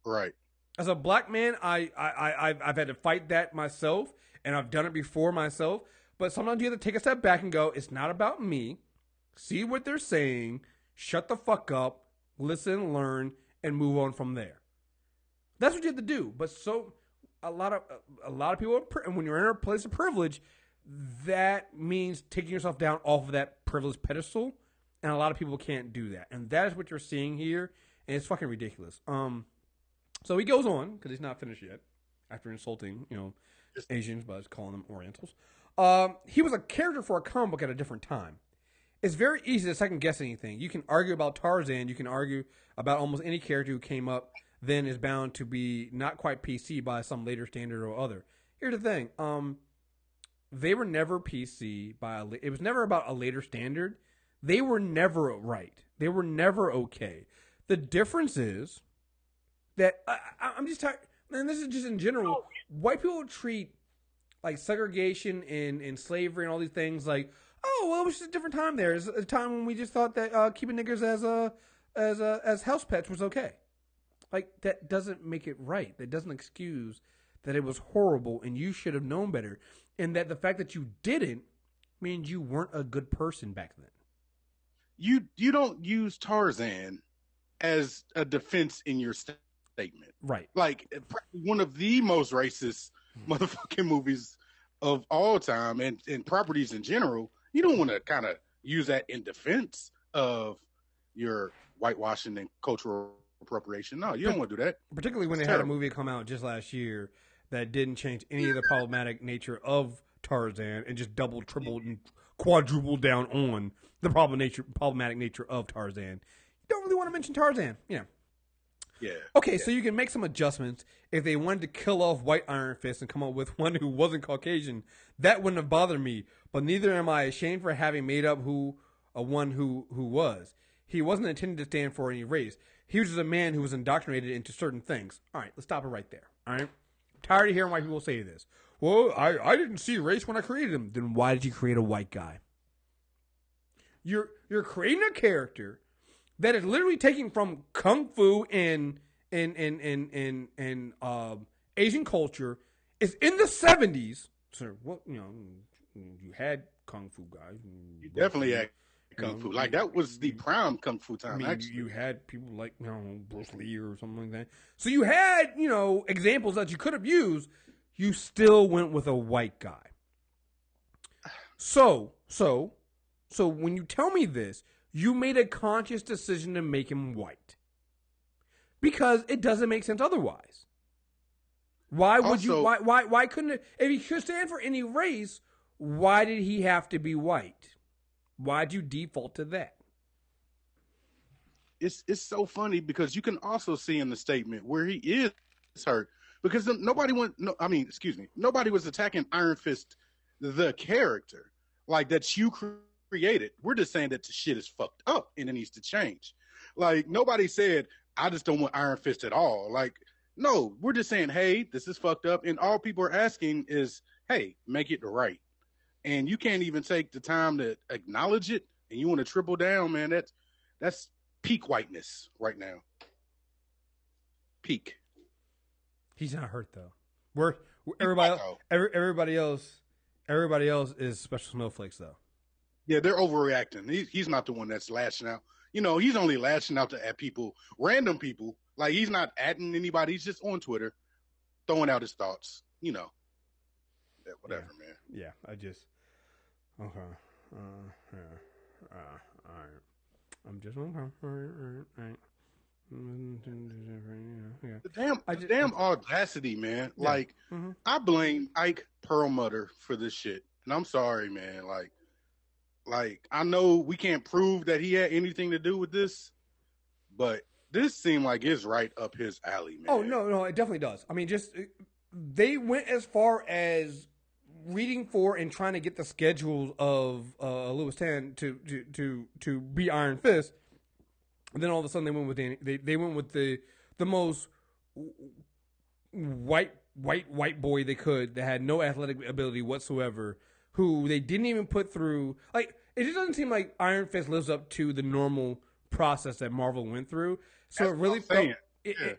Right. As a black man, I've had to fight that myself, and I've done it before myself. But sometimes you have to take a step back and go, it's not about me. See what they're saying, shut the fuck up, listen, learn, and move on from there. That's what you have to do. But a lot of people, and when you're in a place of privilege, that means taking yourself down off of that privileged pedestal, and a lot of people can't do that. And that is what you're seeing here, and it's fucking ridiculous. So he goes on, because he's not finished yet, after insulting, Asians by calling them Orientals. He was a character for a comic book at a different time. It's very easy to second guess anything. You can argue about Tarzan. You can argue about almost any character who came up then is bound to be not quite PC by some later standard or other. Here's the thing. They were never PC it was never about a later standard. They were never right. They were never okay. The difference is that I'm just tired, and this is just in general, white people treat like segregation and slavery and all these things like, oh, well, it was just a different time there. It's a time when we just thought that keeping niggers as house pets was okay. Like, that doesn't make it right. That doesn't excuse that it was horrible and you should have known better. And that the fact that you didn't means you weren't a good person back then. You don't use Tarzan as a defense in your statement. Right. Like, one of the most racist motherfucking movies of all time and properties in general. You don't want to kind of use that in defense of your whitewashing and cultural appropriation. No, you don't want to do that. Particularly when they had a movie come out just last year that didn't change any of the problematic nature of Tarzan and just doubled, tripled, and quadrupled down on the problematic nature of Tarzan. You don't really want to mention Tarzan, Yeah. Okay, so you can make some adjustments. If they wanted to kill off White Iron Fist and come up with one who wasn't Caucasian, that wouldn't have bothered me. But neither am I ashamed for having made up one who was. He wasn't intended to stand for any race. He was just a man who was indoctrinated into certain things. All right, let's stop it right there. All right? I'm tired of hearing white people say this. Well, I didn't see race when I created him. Then why did you create a white guy? You're creating a character that is literally taking from kung fu and Asian culture. It's in the 70s. So what you had kung fu guys. You definitely had kung fu. Like, that was the prime kung fu time. I mean, actually, you had people like Bruce Lee or something like that. So you had examples that you could have used. You still went with a white guy. So when you tell me this, you made a conscious decision to make him white. Because it doesn't make sense otherwise. Why would why couldn't it, if he could stand for any race, why did he have to be white? Why'd you default to that? It's so funny because you can also see in the statement where he is hurt because nobody was attacking Iron Fist, the character, like that you created. We're just saying that the shit is fucked up and it needs to change. Like, nobody said, I just don't want Iron Fist at all. Like, no, we're just saying, hey, this is fucked up. And all people are asking is, hey, make it right. And you can't even take the time to acknowledge it. And you want to triple down, man. That's peak whiteness right now. Peak. He's not hurt though. Everybody else is special snowflakes though. Yeah, they're overreacting. He's not the one that's lashing out. He's only lashing out at people, random people. Like, he's not adding anybody. He's just on Twitter, throwing out his thoughts. Whatever, man. Yeah, I just okay. All right. I'm just okay. All right. The damn audacity, man. Yeah. Like, I blame Ike Perlmutter for this shit, and I'm sorry, man. Like, I know we can't prove that he had anything to do with this, but this seemed like it's right up his alley, man. Oh, no, it definitely does. I mean, they went as far as reading for and trying to get the schedules of Louis Tan to be Iron Fist, and then all of a sudden they went with they went with the most white boy they could that had no athletic ability whatsoever, who they didn't even put through. Like, it just doesn't seem like Iron Fist lives up to the normal process that Marvel went through. So it really felt,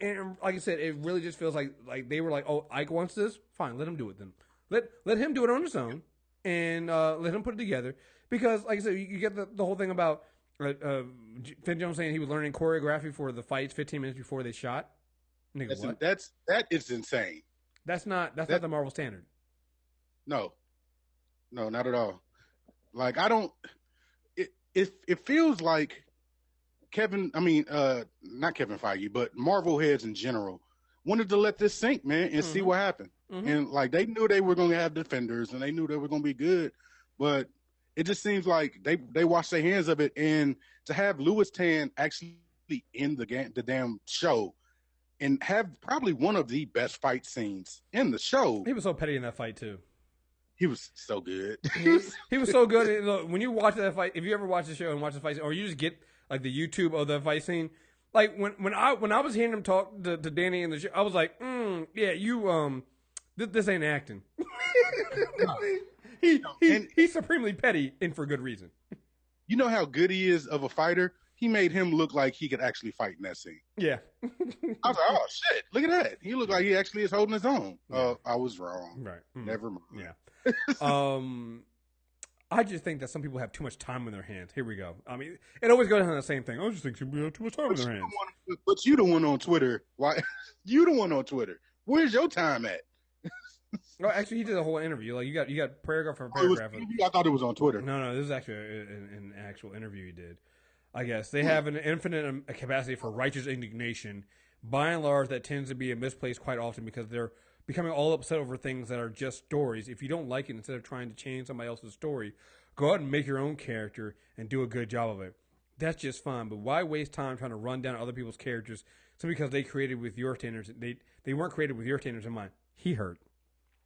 and like I said, it really just feels like they were like, oh, Ike wants this, fine, let him do it then. Let him do it on his own, and let him put it together. Because, like I said, you get the whole thing about Finn Jones saying he was learning choreography for the fights 15 minutes before they shot. Nigga, that is insane. That's not the Marvel standard. No, not at all. Like, I don't. It feels like not Kevin Feige, but Marvel heads in general wanted to let this sink, man, and see what happened. And like, they knew they were going to have defenders, and they knew they were going to be good, but it just seems like they washed their hands of it. And to have Louis Tan actually in the damn show, and have probably one of the best fight scenes in the show. He was so petty in that fight too. He was so good. He was so good. And look, when you watch that fight, if you ever watch the show and watch the fight scene, or you just get like the YouTube of the fight scene, like when I was hearing him talk to Danny in the show, I was like, yeah, you this ain't acting. He's supremely petty and for good reason. You know how good he is of a fighter? He made him look like he could actually fight in that scene. Yeah. I was like, oh shit, look at that. He looked like he actually is holding his own. I was wrong. Right. Never mind. Yeah. I just think that some people have too much time in their hands. Here we go. I mean, it always goes on the same thing. I just think people have too much time in their hands. But you the one on Twitter. Why? You the one on Twitter. Where's your time at? Well, actually, he did a whole interview. Like you got paragraph for paragraph. I thought it was on Twitter. No, this is actually an actual interview he did. I guess they have an infinite capacity for righteous indignation. By and large, that tends to be misplaced quite often because they're becoming all upset over things that are just stories. If you don't like it, instead of trying to change somebody else's story, go out and make your own character and do a good job of it. That's just fine. But why waste time trying to run down other people's characters simply because they created with your standards? They weren't created with your standards in mind. He hurt.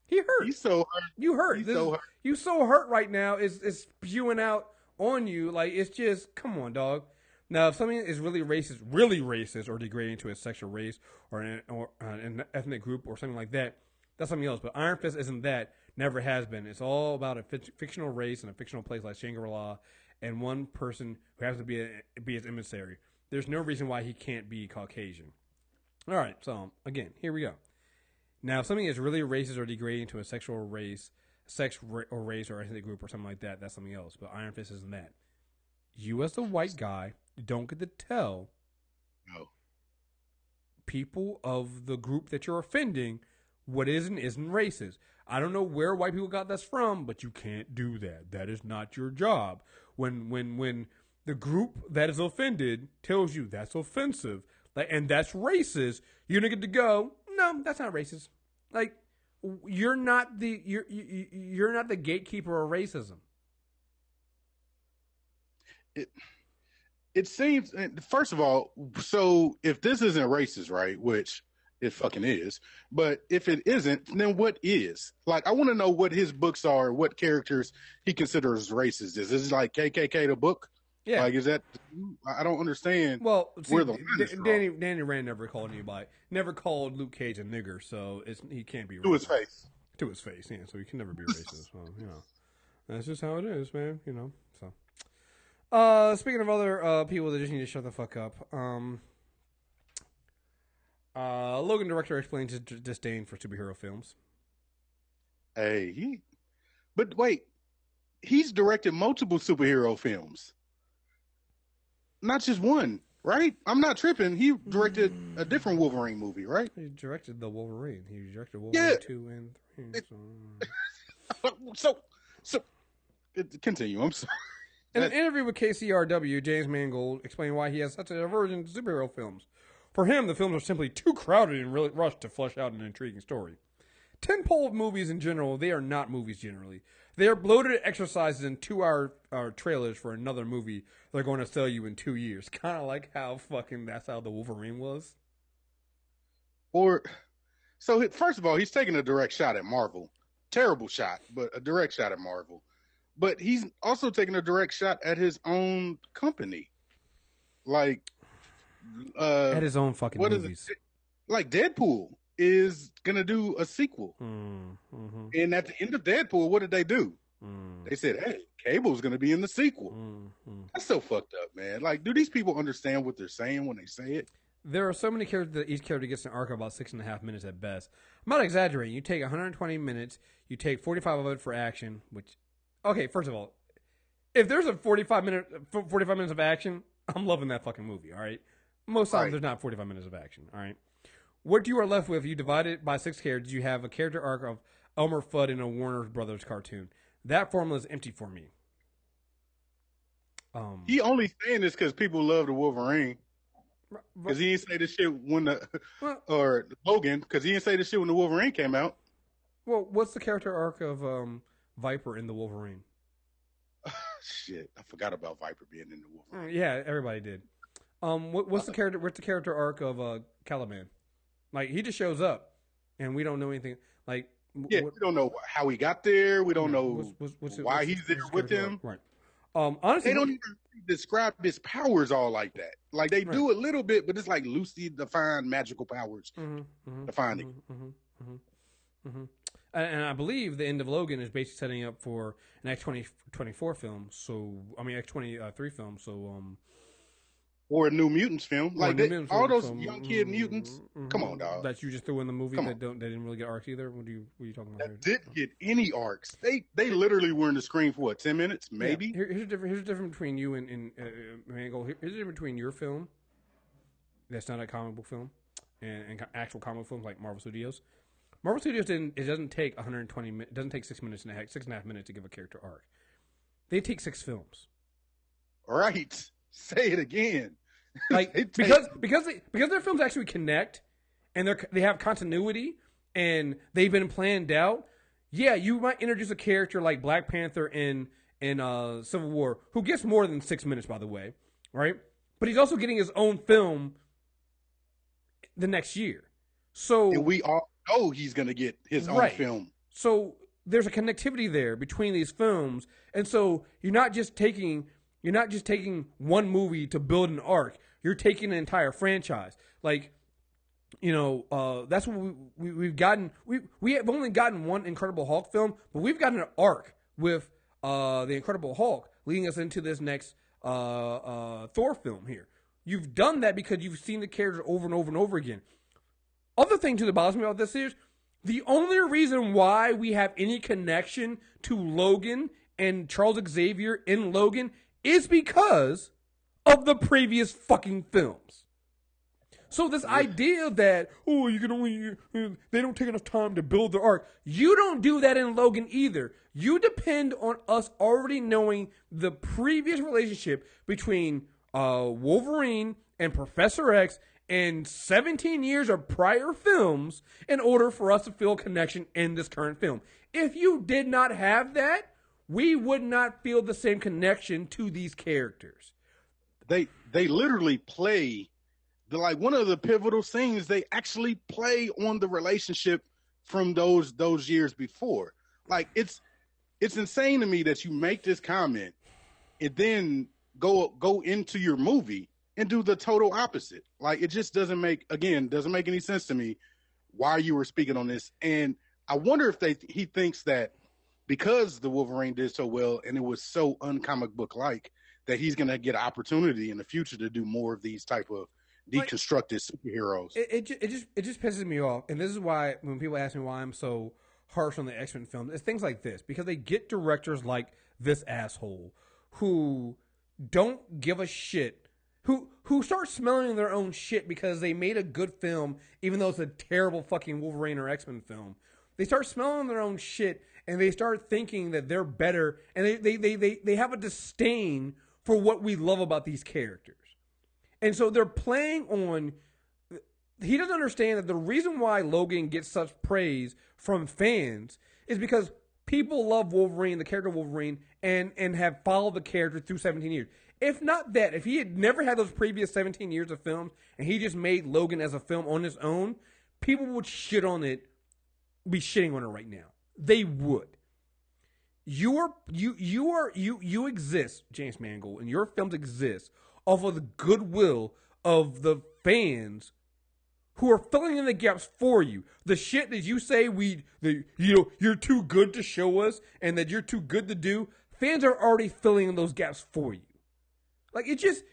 He hurt. He's so hurt. You hurt. He's so hurt. You so hurt right now. It's spewing out on you. Like, it's just, come on, dog. Now, if something is really racist or degrading to a sexual race or an ethnic group or something like that, that's something else. But Iron Fist isn't that. Never has been. It's all about a fictional race and a fictional place like Shangri-La and one person who happens to be his emissary. There's no reason why he can't be Caucasian. All right, so, again, here we go. Now, if something is really racist or degrading to a sexual race, or race or ethnic group or something like that, that's something else. But Iron Fist isn't that. You as the white guy don't get to tell people of the group that you're offending what is and isn't racist. I don't know where white people got this from, but you can't do that. That is not your job. When the group that is offended tells you that's offensive, and that's racist, you don't get to go, no, that's not racist. Like, you're not the gatekeeper of racism. It seems, first of all, so if this isn't racist, right, which it fucking is, but if it isn't, then what is? Like, I want to know what his books are, what characters he considers racist. Is this like KKK the book? Yeah. Like, is that, I don't understand. Well, see, where the Danny Rand never called Luke Cage a nigger, so he can't be racist. To his face. To his face, yeah, so he can never be racist. Well, that's just how it is, man, so. Speaking of other people that just need to shut the fuck up, Logan Director explains his disdain for superhero films. Hey, but wait, he's directed multiple superhero films. Not just one, right? I'm not tripping. He directed a different Wolverine movie, right? He directed the Wolverine. He directed Wolverine 2 and 3. So continue. I'm sorry. In an interview with KCRW, James Mangold explained why he has such an aversion to superhero films. For him, the films are simply too crowded and really rushed to flesh out an intriguing story. Tentpole movies in general, they are not movies generally. They are bloated exercises in 2-hour trailers for another movie they're going to sell you in 2 years. Kind of like how that's how the Wolverine was. So first of all, he's taking a direct shot at Marvel. Terrible shot, but a direct shot at Marvel. But he's also taking a direct shot at his own company. Like, at his own fucking movies. Like, Deadpool is going to do a sequel. Mm-hmm. And at the end of Deadpool, what did they do? They said, hey, Cable's going to be in the sequel. That's so fucked up, man. Like, do these people understand what they're saying when they say it? There are so many characters that each character gets an arc of about 6.5 minutes at best. I'm not exaggerating. You take 120 minutes, you take 45 of it for action, which... Okay, first of all, if there's a 45 minutes of action, I'm loving that fucking movie, all right? Most times there's not 45 minutes of action, all right? What you are left with, you divide it by 6 characters, you have a character arc of Elmer Fudd in a Warner Brothers cartoon. That formula is empty for me. He only saying this because people love the Wolverine. Because he didn't say this shit when or Logan, because he didn't say this shit when the Wolverine came out. Well, what's the character arc of Viper in the Wolverine? Shit, I forgot about Viper being in the Wolverine. Yeah, everybody did. What's the character arc of Caliban? Like he just shows up, and we don't know anything. Like we don't know how he got there. We don't know why he's there with him. Right. Honestly, they don't even describe his powers all like that. Like they do a little bit, but it's like loosely defined magical powers. Defining. And I believe the end of Logan is basically setting up for an X-24 film. So I mean X-23 film. So or a New Mutants film. Like all those young kid mutants. Come on, dog. That you just threw in the movie they didn't really get arcs either. What are you talking about? That didn't get any arcs. They literally were in the screen for what, 10 minutes, maybe. Yeah. Here's the difference between you and Mango. Here's the difference between your film. That's not a comic book film, and actual comic films like Marvel Studios. Marvel Studios doesn't take 120 minutes. It doesn't take 6.5 minutes to give a character arc. They take 6 films. Right. Say it again. Like because their films actually connect, and they have continuity, and they've been planned out. Yeah, you might introduce a character like Black Panther in Civil War, who gets more than 6 minutes, by the way, right? But he's also getting his own film the next year. So and we all know he's going to get his own film. So there's a connectivity there between these films, and so you're not just taking one movie to build an arc. You're taking an entire franchise. Like, that's what we've gotten. We have only gotten one Incredible Hulk film, but we've gotten an arc with the Incredible Hulk leading us into this next Thor film here. You've done that because you've seen the characters over and over and over again. Other thing too that bothers me about this is the only reason why we have any connection to Logan and Charles Xavier in Logan is because of the previous fucking films. So this idea that, you can only, they don't take enough time to build their arc. You don't do that in Logan either. You depend on us already knowing the previous relationship between Wolverine and Professor X and 17 years of prior films in order for us to feel a connection in this current film. If you did not have that, we would not feel the same connection to these characters. They literally play one of the pivotal scenes. They actually play on the relationship from those years before. Like it's insane to me that you make this comment and then go into your movie and do the total opposite. Like it just doesn't make any sense to me why you were speaking on this. And I wonder if he thinks that because the Wolverine did so well and it was so uncomic book like that he's going to get an opportunity in the future to do more of these type of deconstructed superheroes. It just pisses me off. And this is why when people ask me why I'm so harsh on the X-Men films, it's things like this, because they get directors like this asshole who don't give a shit, who start smelling their own shit because they made a good film, even though it's a terrible fucking Wolverine or X-Men film. They start smelling their own shit and they start thinking that they're better, and they have a disdain for what we love about these characters. And so they're playing on, he doesn't understand that the reason why Logan gets such praise from fans is because people love Wolverine, the character Wolverine, and have followed the character through 17 years. If not that, if he had never had those previous 17 years of films and he just made Logan as a film on his own, people would be shitting on it right now. They would. You exist, James Mangold, and your films exist off of the goodwill of the fans who are filling in the gaps for you. The shit that you say you're too good to show us and that you're too good to do, fans are already filling in those gaps for you. Like it just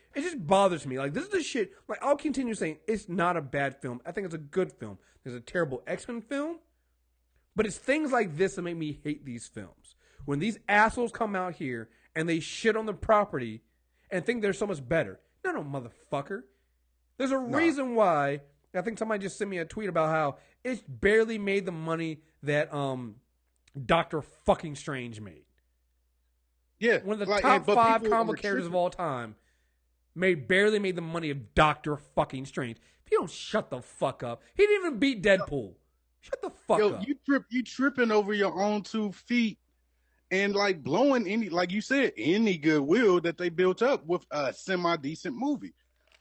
bothers me. Like this is the shit. Like I'll continue saying it's not a bad film. I think it's a good film. There's a terrible X-Men film, but it's things like this that make me hate these films. When these assholes come out here and they shit on the property and think they're so much better. No, motherfucker. There's a reason why. I think somebody just sent me a tweet about how it's barely made the money that Doctor fucking Strange made. Yeah. One of the top 5 comic characters of all time barely made the money of Doctor fucking Strange. If you don't shut the fuck up. He didn't even beat Deadpool. Shut the fuck up. You tripping over your own 2 feet and like blowing any, like you said, any goodwill that they built up with a semi-decent movie.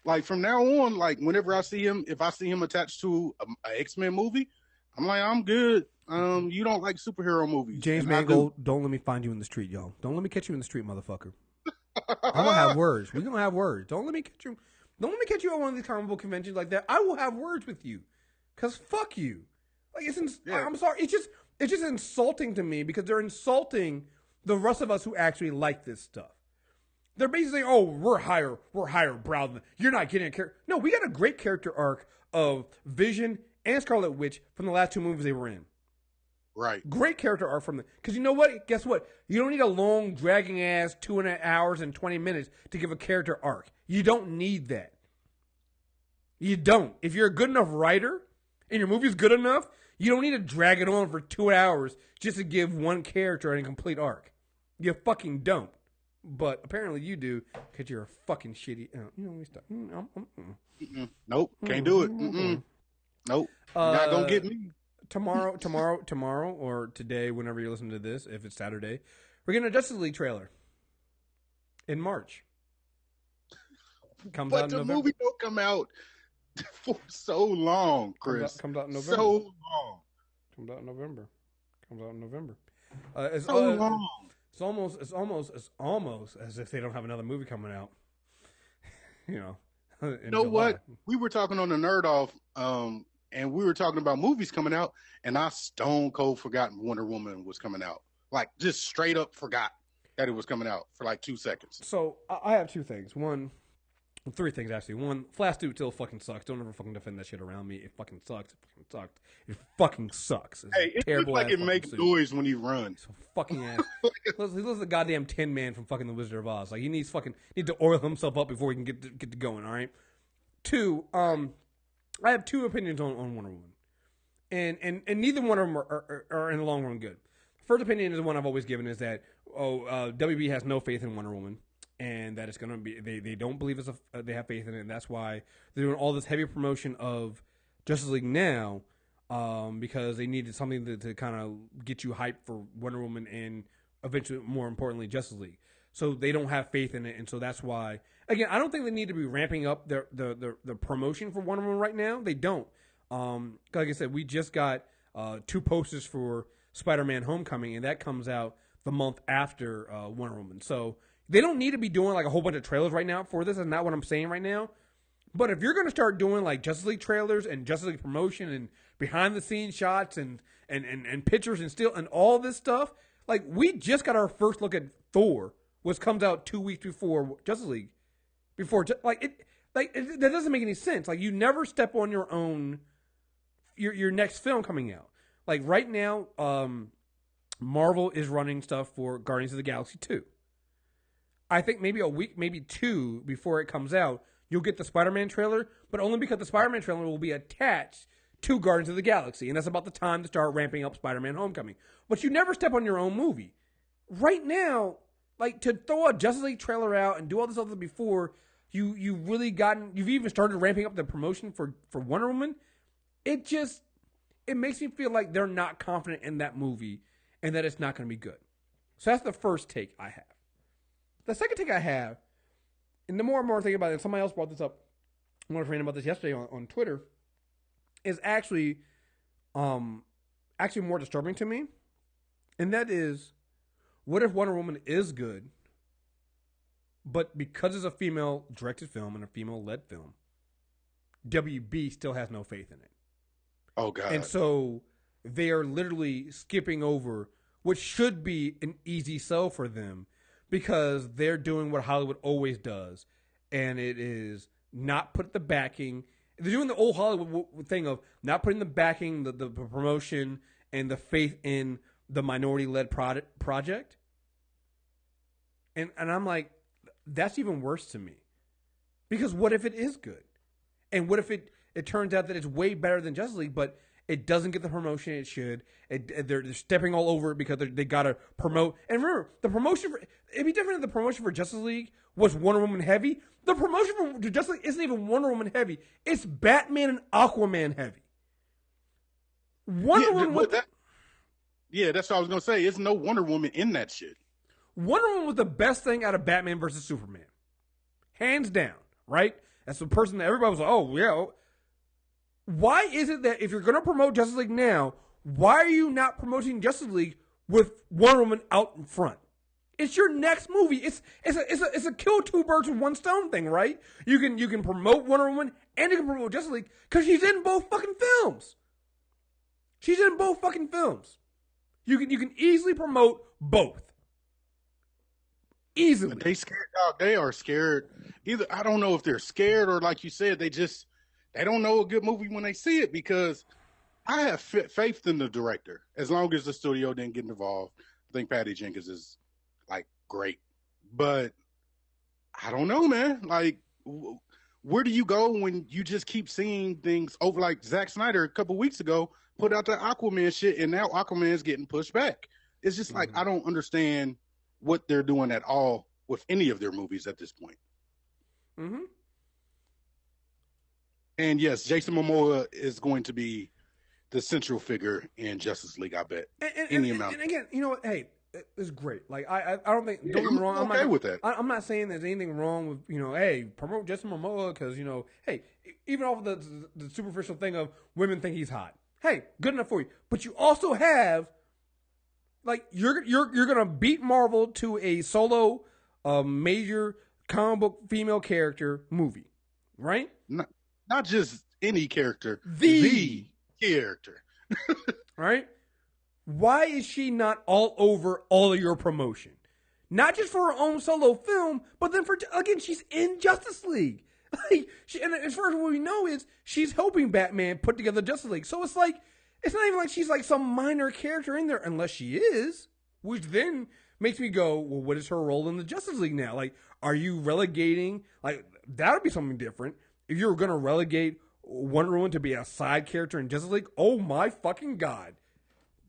Like from now on, like whenever I see him, if I see him attached to a X-Men movie, I'm like, I'm good. You don't like superhero movies. James Mangold, don't let me find you in the street, yo. Don't let me catch you in the street, motherfucker. I'm gonna have words. We're gonna have words. Don't let me catch you. Don't let me catch you at one of these comic book conventions like that. I will have words with you, cause fuck you. Like I'm sorry. It's just insulting to me because they're insulting the rest of us who actually like this stuff. They're basically, oh, we're higher brow than you're not getting a character. No, we got a great character arc of Vision and Scarlet Witch from the last two movies they were in. Right. Great character arc from them. Because you know what? Guess what? You don't need a long, dragging ass 2.5 hours and 20 minutes to give a character arc. You don't need that. You don't. If you're a good enough writer and your movie's good enough, you don't need to drag it on for 2 hours just to give one character a complete arc. You fucking don't. But apparently you do because you're a fucking shitty. You know, we start. Nope. Can't do it. Nope. You're not going to get me. Tomorrow, or today, whenever you listen to this, if it's Saturday, we're getting a Justice League trailer in March. But the movie don't come out for so long, Chris. Comes out in November. So long. Comes out in November. It's so long. It's almost as if they don't have another movie coming out. You know. You know what? We were talking on the Nerd Off, and we were talking about movies coming out, and I stone cold forgot Wonder Woman was coming out. Like, just straight up forgot that it was coming out for like 2 seconds. So, I have three things actually. One, Flash dude still fucking sucks. Don't ever fucking defend that shit around me. It fucking sucks. It fucking sucks. It's it looks like it makes noise when he runs. So fucking ass. He looks like the goddamn Tin Man from fucking The Wizard of Oz. Like, he needs to oil himself up before he can get to going, all right? Two, I have two opinions on Wonder Woman. And neither one of them are in the long run good. First opinion is the one I've always given is that, WB has no faith in Wonder Woman. And that it's going to be, they don't believe they have faith in it. And that's why they're doing all this heavy promotion of Justice League now, because they needed something to kind of get you hyped for Wonder Woman and eventually, more importantly, Justice League. So they don't have faith in it. And so that's why, again, I don't think they need to be ramping up the promotion for Wonder Woman right now. They don't. Like I said, we just got 2 posters for Spider-Man Homecoming, and that comes out the month after Wonder Woman. So they don't need to be doing like a whole bunch of trailers right now for this. That's not what I'm saying right now. But if you're going to start doing like Justice League trailers and Justice League promotion and behind the scenes shots and pictures and all this stuff, like we just got our first look at Thor, which comes out 2 weeks before Justice League. That doesn't make any sense. Like you never step on your own, your next film coming out. Like right now, Marvel is running stuff for Guardians of the Galaxy 2. I think maybe a week, maybe 2 before it comes out, you'll get the Spider-Man trailer, but only because the Spider-Man trailer will be attached to Guardians of the Galaxy, and that's about the time to start ramping up Spider-Man Homecoming. But you never step on your own movie. Right now, like to throw a Justice League trailer out and do all this other before you've even started ramping up the promotion for Wonder Woman, it makes me feel like they're not confident in that movie and that it's not going to be good. So that's the first take I have. The second take I have, and the more and more I think about it, and somebody else brought this up, I was reading about this yesterday on Twitter, is actually more disturbing to me. And that is, what if Wonder Woman is good, but because it's a female-directed film and a female-led film, WB still has no faith in it. Oh, God. And so they are literally skipping over what should be an easy sell for them, because they're doing what Hollywood always does, and it is not put the backing. They're doing the old Hollywood thing of not putting the backing, the promotion, and the faith in the minority-led project. And I'm like, that's even worse to me. Because what if it is good? And what if it turns out that it's way better than Justice League, but it doesn't get the promotion it should. They're stepping all over it because they got to promote. And remember, the promotion it'd be different if the promotion for Justice League was Wonder Woman heavy. The promotion for Justice League isn't even Wonder Woman heavy. It's Batman and Aquaman heavy. Wonder Woman. That's what I was gonna say. It's no Wonder Woman in that shit. Wonder Woman was the best thing out of Batman versus Superman, hands down. Right? That's the person that everybody was like, oh, yeah. Why is it that if you're going to promote Justice League now, why are you not promoting Justice League with Wonder Woman out in front? It's your next movie. It's a kill two birds with one stone thing, right? You can promote Wonder Woman and you can promote Justice League because she's in both fucking films. She's in both fucking films. You can easily promote both. Easily. But they scared, dog. They are scared. Either I don't know if they're scared or like you said, they don't know a good movie when they see it, because I have faith in the director as long as the studio didn't get involved. I think Patty Jenkins is like great, but I don't know, man. Like, where do you go when you just keep seeing things over? Like Zack Snyder a couple weeks ago put out the Aquaman shit, and now Aquaman's getting pushed back. It's just like I don't understand what they're doing at all with any of their movies at this point. Mm-hmm. And yes, Jason Momoa is going to be the central figure in Justice League, I bet. And again, you know what? Hey, it's great. Like I don't think. Don't get me wrong. I'm okay with that. I'm not saying there's anything wrong with, you know, hey, promote Jason Momoa because, you know, hey, even off of the superficial thing of women think he's hot. Hey, good enough for you. But you also have, like, you're gonna beat Marvel to a solo, major comic book female character movie, right? Not just any character, the character. Right? Why is she not all over all of your promotion? Not just for her own solo film, but then again, she's in Justice League. Like, and as far as what we know is she's helping Batman put together Justice League. So it's like, it's not even like she's like some minor character in there, unless she is, which then makes me go, well, what is her role in the Justice League now? Like, are you relegating? Like, that would be something different. If you were going to relegate Wonder Woman to be a side character in Justice League, oh my fucking God.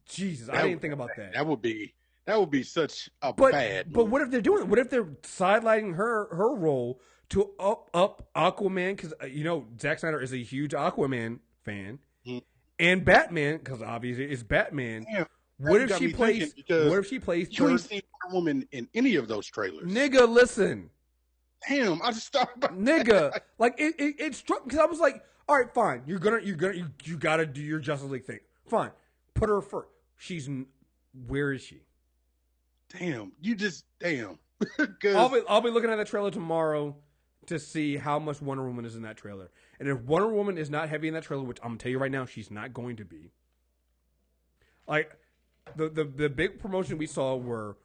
Jesus, I didn't think about that. That would be such a bad movie. But what if they're doing it? What if they're sidelining her role to up Aquaman? Because, you know, Zack Snyder is a huge Aquaman fan. And Batman, because obviously it's Batman. Damn, what if she plays? What if she plays? You ain't seen Wonder Woman in any of those trailers, nigga. Listen, damn, I just thought about nigga. That. Like it struck because I was like, all right, fine. You gotta do your Justice League thing. Fine, put her first. Where is she? Damn, you just damn. I'll be looking at the trailer tomorrow to see how much Wonder Woman is in that trailer. And if Wonder Woman is not heavy in that trailer, which I'm gonna tell you right now, she's not going to be. Like the big promotion we saw were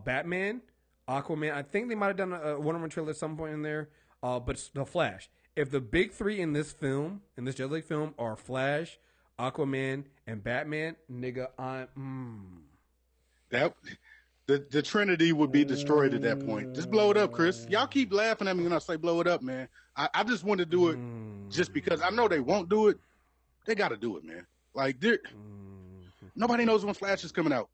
Batman, Aquaman. I think they might have done a Wonder Woman trailer at some point in there. But the Flash. If the big three in this film, in this Justice League film, are Flash, Aquaman, and Batman, nigga, the Trinity would be destroyed at that point. Just blow it up, Chris. Y'all keep laughing at me when I say blow it up, man. I just want to do it just because I know they won't do it. They got to do it, man. Like, nobody knows when Flash is coming out.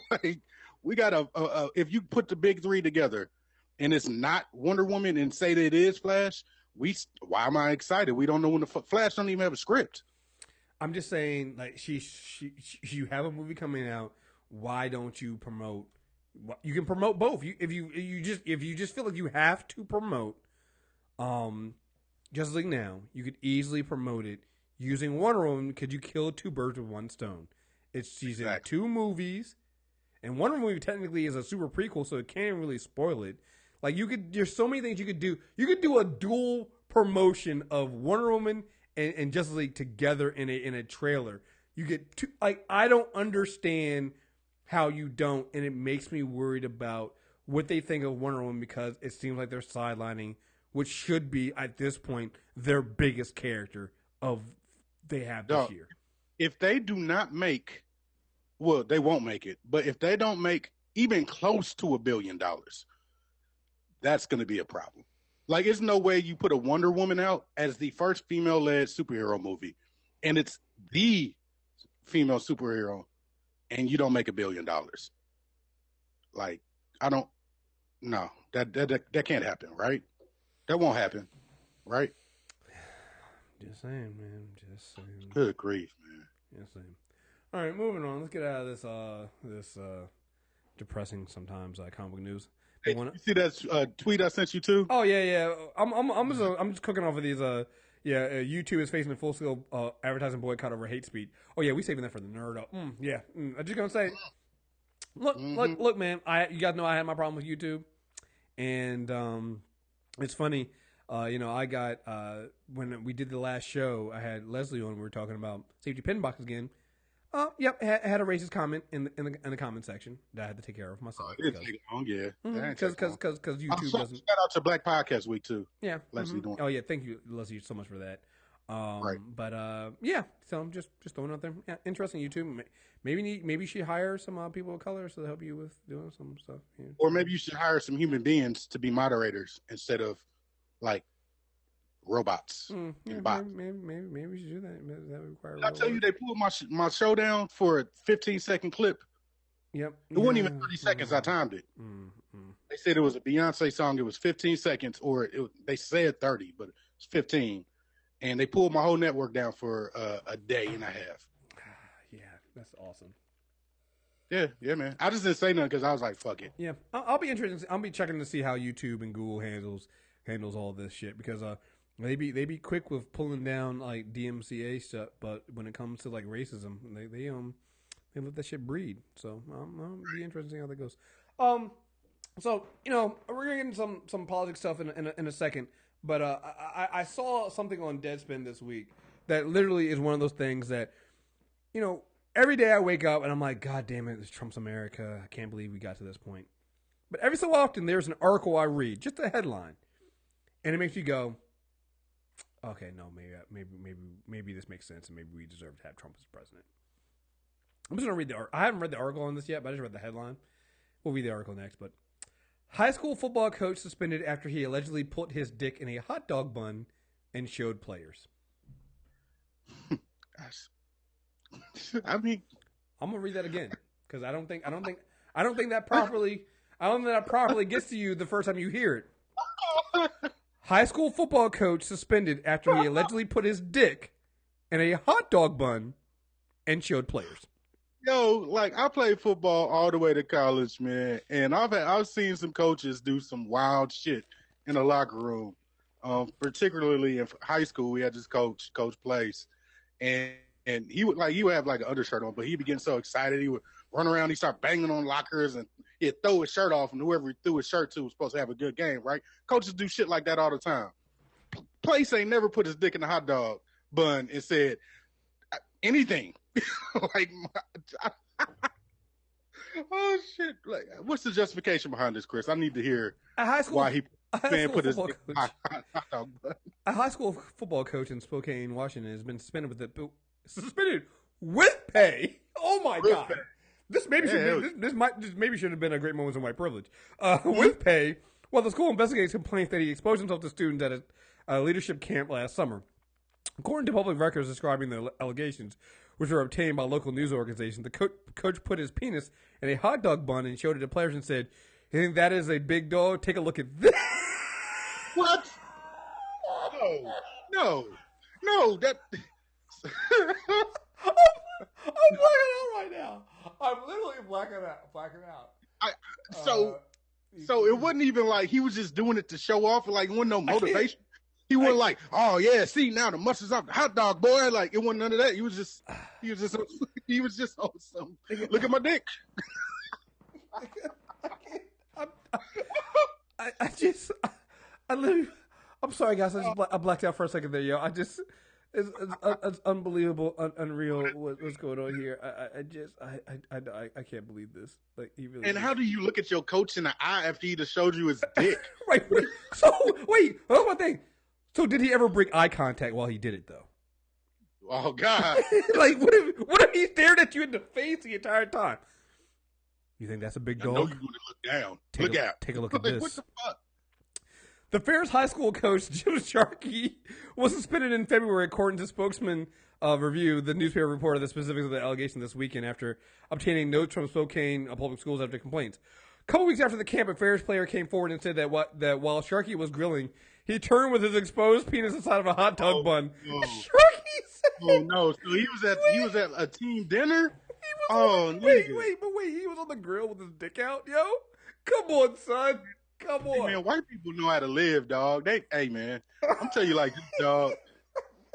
Like, we got if you put the big three together and it's not Wonder Woman and say that it is Flash, why am I excited? We don't know when the Flash don't even have a script. I'm just saying, like, you have a movie coming out. Why don't you promote? You can promote both. If you just feel like you have to promote, Justice League now, you could easily promote it using Wonder Woman because you kill two birds with one stone. She's in two movies, and Wonder Woman technically is a super prequel, so it can't really spoil it. Like, there's so many things you could do. You could do a dual promotion of Wonder Woman and Justice League together in a trailer. You get two. Like, I don't understand how you don't, and it makes me worried about what they think of Wonder Woman because it seems like they're sidelining what should be at this point their biggest character they have this year. If they do not make, well, they won't make it, but if they don't make even close to $1 billion, that's going to be a problem. Like, there's no way you put a Wonder Woman out as the first female-led superhero movie, and it's the female superhero, and you don't make $1 billion. Like, no, that can't happen, right? That won't happen, right? Just saying, man. Just saying. Good grief, man. Just saying. All right, moving on. Let's get out of this depressing sometimes comic book news. Hey, you see that tweet I sent you too? Oh yeah. I'm just cooking off of these. YouTube is facing a full scale advertising boycott over hate speech. Oh yeah, we saving that for the nerd. I'm just gonna say, look, man. You guys know I had my problem with YouTube, and it's funny. I got when we did the last show, I had Leslie on. We were talking about safety pin boxes again. Yep, had a racist comment in the comment section that I had to take care of myself. It didn't take long, yeah. Because YouTube doesn't. Shout out to Black Podcast Week too. Yeah, Leslie doing. Oh yeah, thank you, Leslie, so much for that. Right. But yeah, so I'm just throwing it out there. Yeah, interesting YouTube. Maybe she hire some people of color to help you with doing some stuff. Yeah. Or maybe you should hire some human beings to be moderators instead of like robots and bots. Maybe we should do that. That would require. I tell you, they pulled my show down for a 15-second clip. Yep. It wasn't even 30 seconds. I timed it. They said it was a Beyonce song. It was 15 seconds, or they said 30, but it's 15. And they pulled my whole network down for a day and a half. Yeah, that's awesome. Yeah, man. I just didn't say nothing because I was like, fuck it. Yeah, I'll be interested. I'll be checking to see how YouTube and Google handles all this shit because they be quick with pulling down like DMCA stuff, but when it comes to like racism, they let that shit breed. So I'll be interested to see how that goes. So we're gonna get into some politics stuff in a second, but I saw something on Deadspin this week that literally is one of those things that every day I wake up and I'm like, God damn it, it's Trump's America. I can't believe we got to this point. But every so often there's an article I read, just a headline, and it makes you go, okay, no, maybe this makes sense, and maybe we deserve to have Trump as president. I'm just gonna read the article. I haven't read the article on this yet, but I just read the headline. We'll read the article next. But high school football coach suspended after he allegedly put his dick in a hot dog bun and showed players. I mean, I'm gonna read that again because I don't think that properly gets to you the first time you hear it. High school football coach suspended after he allegedly put his dick in a hot dog bun and showed players. Yo, like I played football all the way to college, man, and I've seen some coaches do some wild shit in the locker room. Particularly in high school, we had this coach Place, and he would have like an undershirt on, but he'd be getting so excited he would run around, he'd start banging on lockers, and he'd throw his shirt off, and whoever he threw his shirt to was supposed to have a good game, right? Coaches do shit like that all the time. Place ain't never put his dick in a hot dog bun and said anything. Like, oh shit! Like, what's the justification behind this, Chris? I need to hear why he put his dick in a hot dog bun. A high school football coach in Spokane, Washington, has been suspended with pay. Oh my god! Pay. This maybe should have been a great moment in white privilege. With pay, while the school investigates complaints that he exposed himself to students at a leadership camp last summer. According to public records describing the allegations, which were obtained by local news organizations, the coach put his penis in a hot dog bun and showed it to players and said, "You think that is a big dog? Take a look at this." What? No. That. I'm blacking out right now. I'm literally blacking out. So it wasn't even like he was just doing it to show off. Like it wasn't no motivation. He wasn't like, oh yeah, see now the mustard's off the hot dog, boy. Like it wasn't none of that. He was just on some. Look at my dick. I literally. I'm sorry, guys. I blacked out for a second there, yo. It's unbelievable, unreal what's going on here. I can't believe this. Like he really. And how do you look at your coach in the eye after he just showed you his dick? Wait. That's one thing. So did he ever break eye contact while he did it though? Oh God! Like what if he stared at you in the face the entire time? You think that's a big dog? I know you want to look down. Look out. Take a look at this. What the fuck? The Fair's high school coach, Jim Sharkey, was suspended in February, according to spokesman Review. The newspaper reported the specifics of the allegation this weekend after obtaining notes from Spokane public schools after complaints. A couple weeks after the camp, a Fair's player came forward and said that while Sharkey was grilling, he turned with his exposed penis inside of a hot dog bun. No. Sharkey said, "Oh no!" So he was at a team dinner. Wait, he was on the grill with his dick out, yo. Come on, son. Come Hey, on. man, white people know how to live, dog. Hey, man, I'm telling you like this, dog.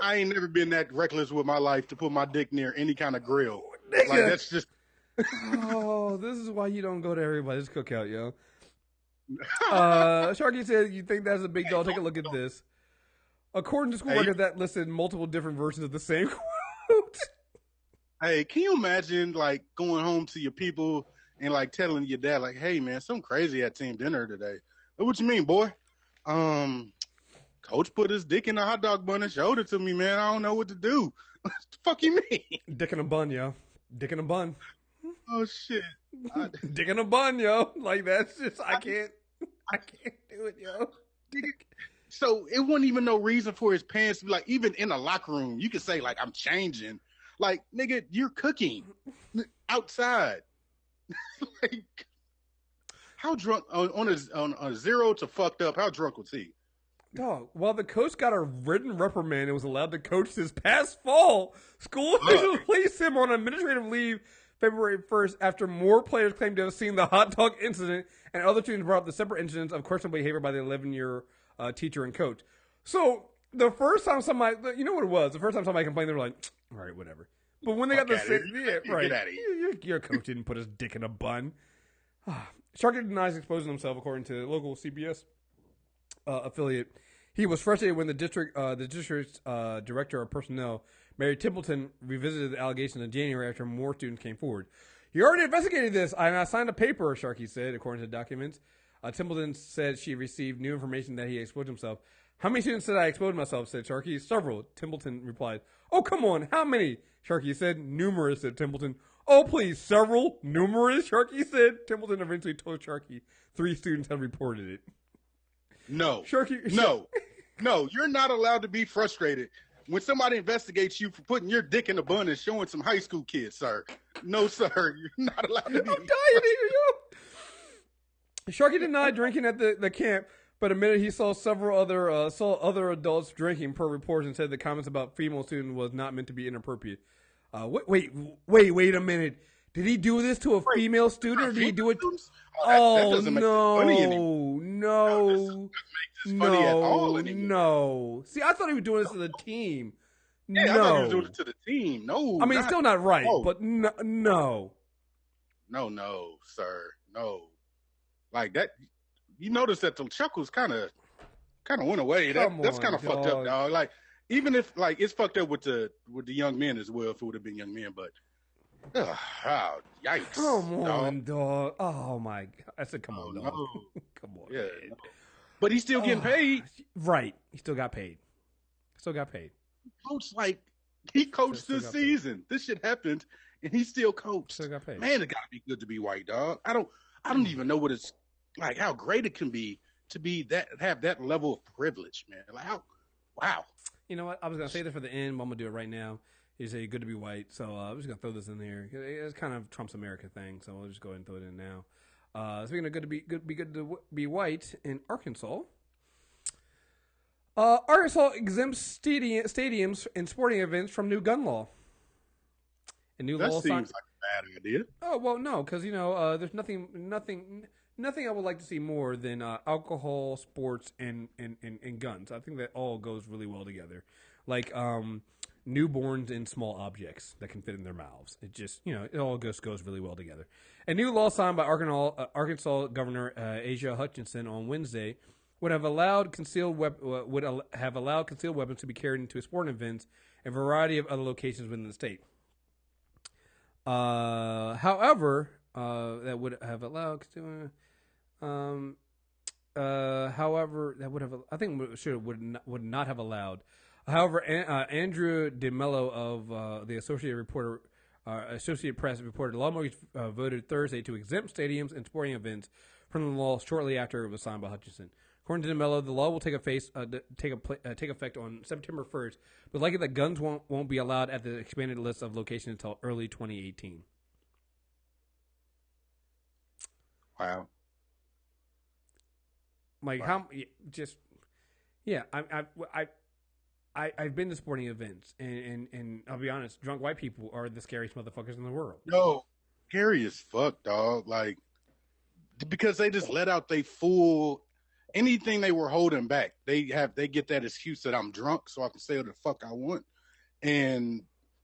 I ain't never been that reckless with my life to put my dick near any kind of grill. Like, Nigga. that's just... Oh, this is why you don't go to everybody's cookout, yo. Sharky said, you think that's a big deal? Take a look at this. According to school record, that listed multiple different versions of the same quote. Hey, can you imagine, like, going home to your people and, like, telling your dad, like, hey, man, something crazy at team dinner today. What you mean, boy? Coach put his dick in a hot dog bun and showed it to me, man. I don't know what to do. What the fuck you mean? Dick in a bun, yo. Dick in a bun. Oh, shit. Dick in a bun, yo. Like, that's just, I can't do it, yo. So it wasn't even no reason for his pants to be like, even in a locker room, you could say, like, I'm changing. Like, nigga, you're cooking outside. Like, how drunk on a 0 to fucked up? How drunk was he? Dog, while the coach got a written reprimand and was allowed to coach this past fall, school officials placed him on administrative leave February 1st after more players claimed to have seen the hot dog incident and other students brought up the separate incidents of questionable behavior by the 11-year teacher and coach. So the first time somebody, you know what it was? The first time somebody complained, they were like, all right, whatever. But when they got the right, your coach didn't put his dick in a bun. Sharkey denies exposing himself, according to local CBS affiliate. He was frustrated when the district's director of personnel, Mary Templeton, revisited the allegations in January after more students came forward. He already investigated this, and I signed a paper, Sharkey said, according to the documents. Templeton said she received new information that he exposed himself. How many students said I exposed myself, said Sharkey. Several, Templeton replied. Oh, come on, how many? Sharkey said. Numerous, said Templeton. Oh, please, several? Numerous, Sharkey said. Templeton eventually told Sharkey 3 students had reported it. No. Sharkey. No, you're not allowed to be frustrated when somebody investigates you for putting your dick in a bun and showing some high school kids, sir. No, sir, you're not allowed to be. I'm dying here, yo. Sharkey denied drinking at the camp, but admitted he saw several other adults drinking per reports and said the comments about female student was not meant to be inappropriate. Wait a minute. Did he do this to a female student, or did he do it? That doesn't make this funny anymore. No. Funny at all anymore. No. See, I thought he was doing this to the team. Yeah, no. I thought he was doing it to the team. No. I mean, it's still not right, but no. No, sir. No. Like that, you notice that the chuckles kind of went away. That's kind of fucked up, dog. Like, even if, like, it's fucked up with the young men as well, if it would have been young men, but yikes. Come on, dog. Oh my God. I said, come on, dog. No. Come on. Yeah. No. But he's still getting paid. Right. He still got paid. Coach, like, he coached this season. This shit happened, and he still coached. Still got paid. Man, it gotta be good to be white, dog. I don't even know what it's like, how great it can be to be that, have that level of privilege, man. Like, wow. You know what? I was gonna say this for the end, but I'm gonna do it right now. You say good to be white, so I'm just gonna throw this in there. It's kind of Trump's America thing, so we'll just go ahead and throw it in now. Speaking of good to be white in Arkansas. Arkansas exempts stadiums and sporting events from new gun law. And new that law seems like a bad idea. Oh well, no, because there's nothing I would like to see more than alcohol, sports, and guns. I think that all goes really well together. Like newborns and small objects that can fit in their mouths. It just, it all goes really well together. A new law signed by Arkansas Governor Asa Hutchinson on Wednesday would have allowed concealed weapons to be carried into sporting events and a variety of other locations within the state. However, that would have allowed. Would not have allowed. However, Andrew DeMello of the Associated Press reported lawmakers voted Thursday to exempt stadiums and sporting events from the law shortly after it was signed by Hutchinson. According to DeMello, the law will take effect on September 1st, but likely that guns won't be allowed at the expanded list of locations until early 2018. Wow. Like I've been to sporting events, and I'll be honest, drunk white people are the scariest motherfuckers in the world. No, scary as fuck, dog. Like, because they just let out they full anything they were holding back. They get that excuse that I'm drunk, so I can say what the fuck I want. And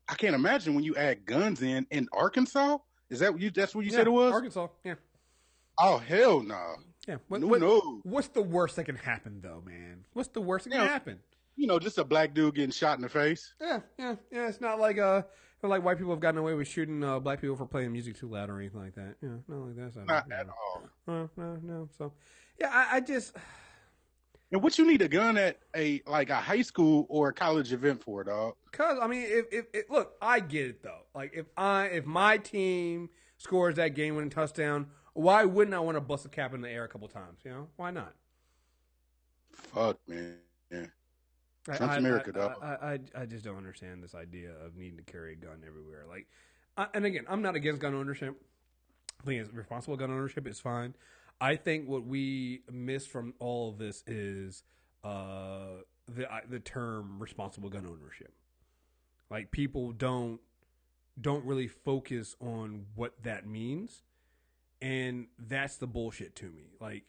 I can't imagine when you add guns in Arkansas. Is that what you? That's what you said it was? Arkansas. Yeah. Oh hell no. Yeah. No. What's the worst that can happen though, man? What's the worst that can happen? You know, just a black dude getting shot in the face. Yeah. It's not like white people have gotten away with shooting black people for playing music too loud or anything like that. Yeah, not like that. Not at all. No. So, yeah, I just. And what you need a gun at a high school or a college event for, dog? Cause I mean, if look, I get it though. Like if my team scores that game-winning touchdown, why wouldn't I want to bust a cap in the air a couple times? You know, why not? Fuck, man. Yeah. Trump's America, dog. I just don't understand this idea of needing to carry a gun everywhere. Like, and again, I'm not against gun ownership. I think responsible gun ownership is fine. I think what we miss from all of this is the term responsible gun ownership. Like, people don't really focus on what that means, and that's the bullshit to me. Like,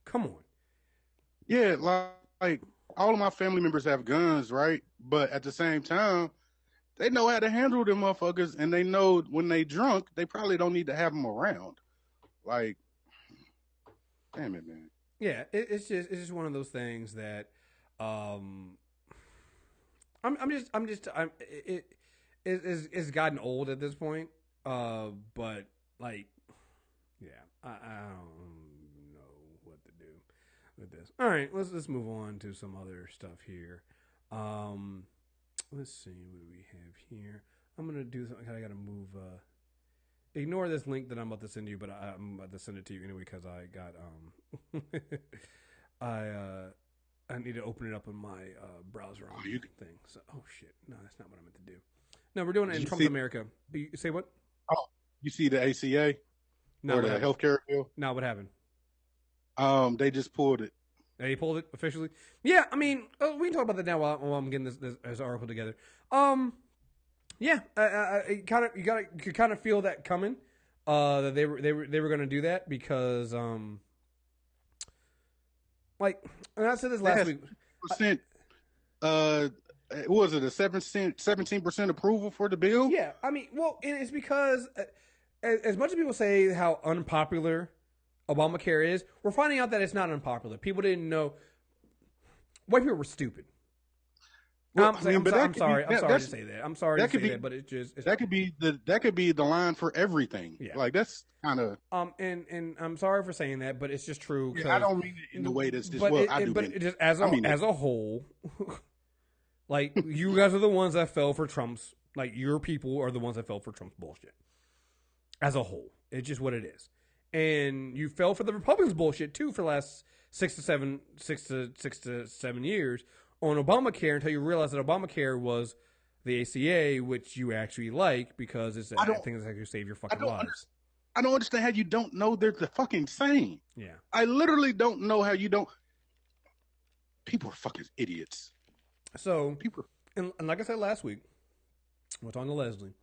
come on. Yeah, like all of my family members have guns, right? But at the same time, they know how to handle them motherfuckers, and they know when they drunk, they probably don't need to have them around. Like, damn it, man. Yeah, it's just one of those things that it's gotten old at this point. But like, yeah, I don't know what to do with this. All right, let's move on to some other stuff here. Let's see, what do we have here? I'm gonna do something. I gotta move. Ignore this link that I'm about to send you, but I'm about to send it to you anyway because I got I need to open it up on my browser on thing. So, oh shit, no, that's not what I meant to do. No, we're doing it in Trump's America. You say what? Oh, you see the ACA or the healthcare bill? No, what happened? They just pulled it. They pulled it officially. Yeah, I mean, we can talk about that now while I'm getting this article together. Yeah, you could kind of feel that coming. That they were going to do that because like, and I said this last week. What was it, a 17% approval for the bill? Yeah, I mean, well, and it's because as much as people say how unpopular Obamacare is, we're finding out that it's not unpopular. People didn't know. White people were stupid. Well, I'm sorry to say that. I'm sorry to say that, but that could be the line for everything. Yeah. Like, that's kind of and I'm sorry for saying that, but it's just true. Yeah, I don't mean it in the way that's just just as a whole, like, you guys are the ones that fell for Trump's. Like, your people are the ones that fell for Trump's bullshit. As a whole, it's just what it is, and you fell for the Republicans' bullshit too for the last 6 to 7 years. On Obamacare until you realize that Obamacare was the ACA, which you actually like because it's a thing that's actually save your fucking lives. I don't understand how you don't know they're the fucking same. Yeah. I literally don't know how you don't. People are fucking idiots. So, and like I said last week, I was talking to Leslie.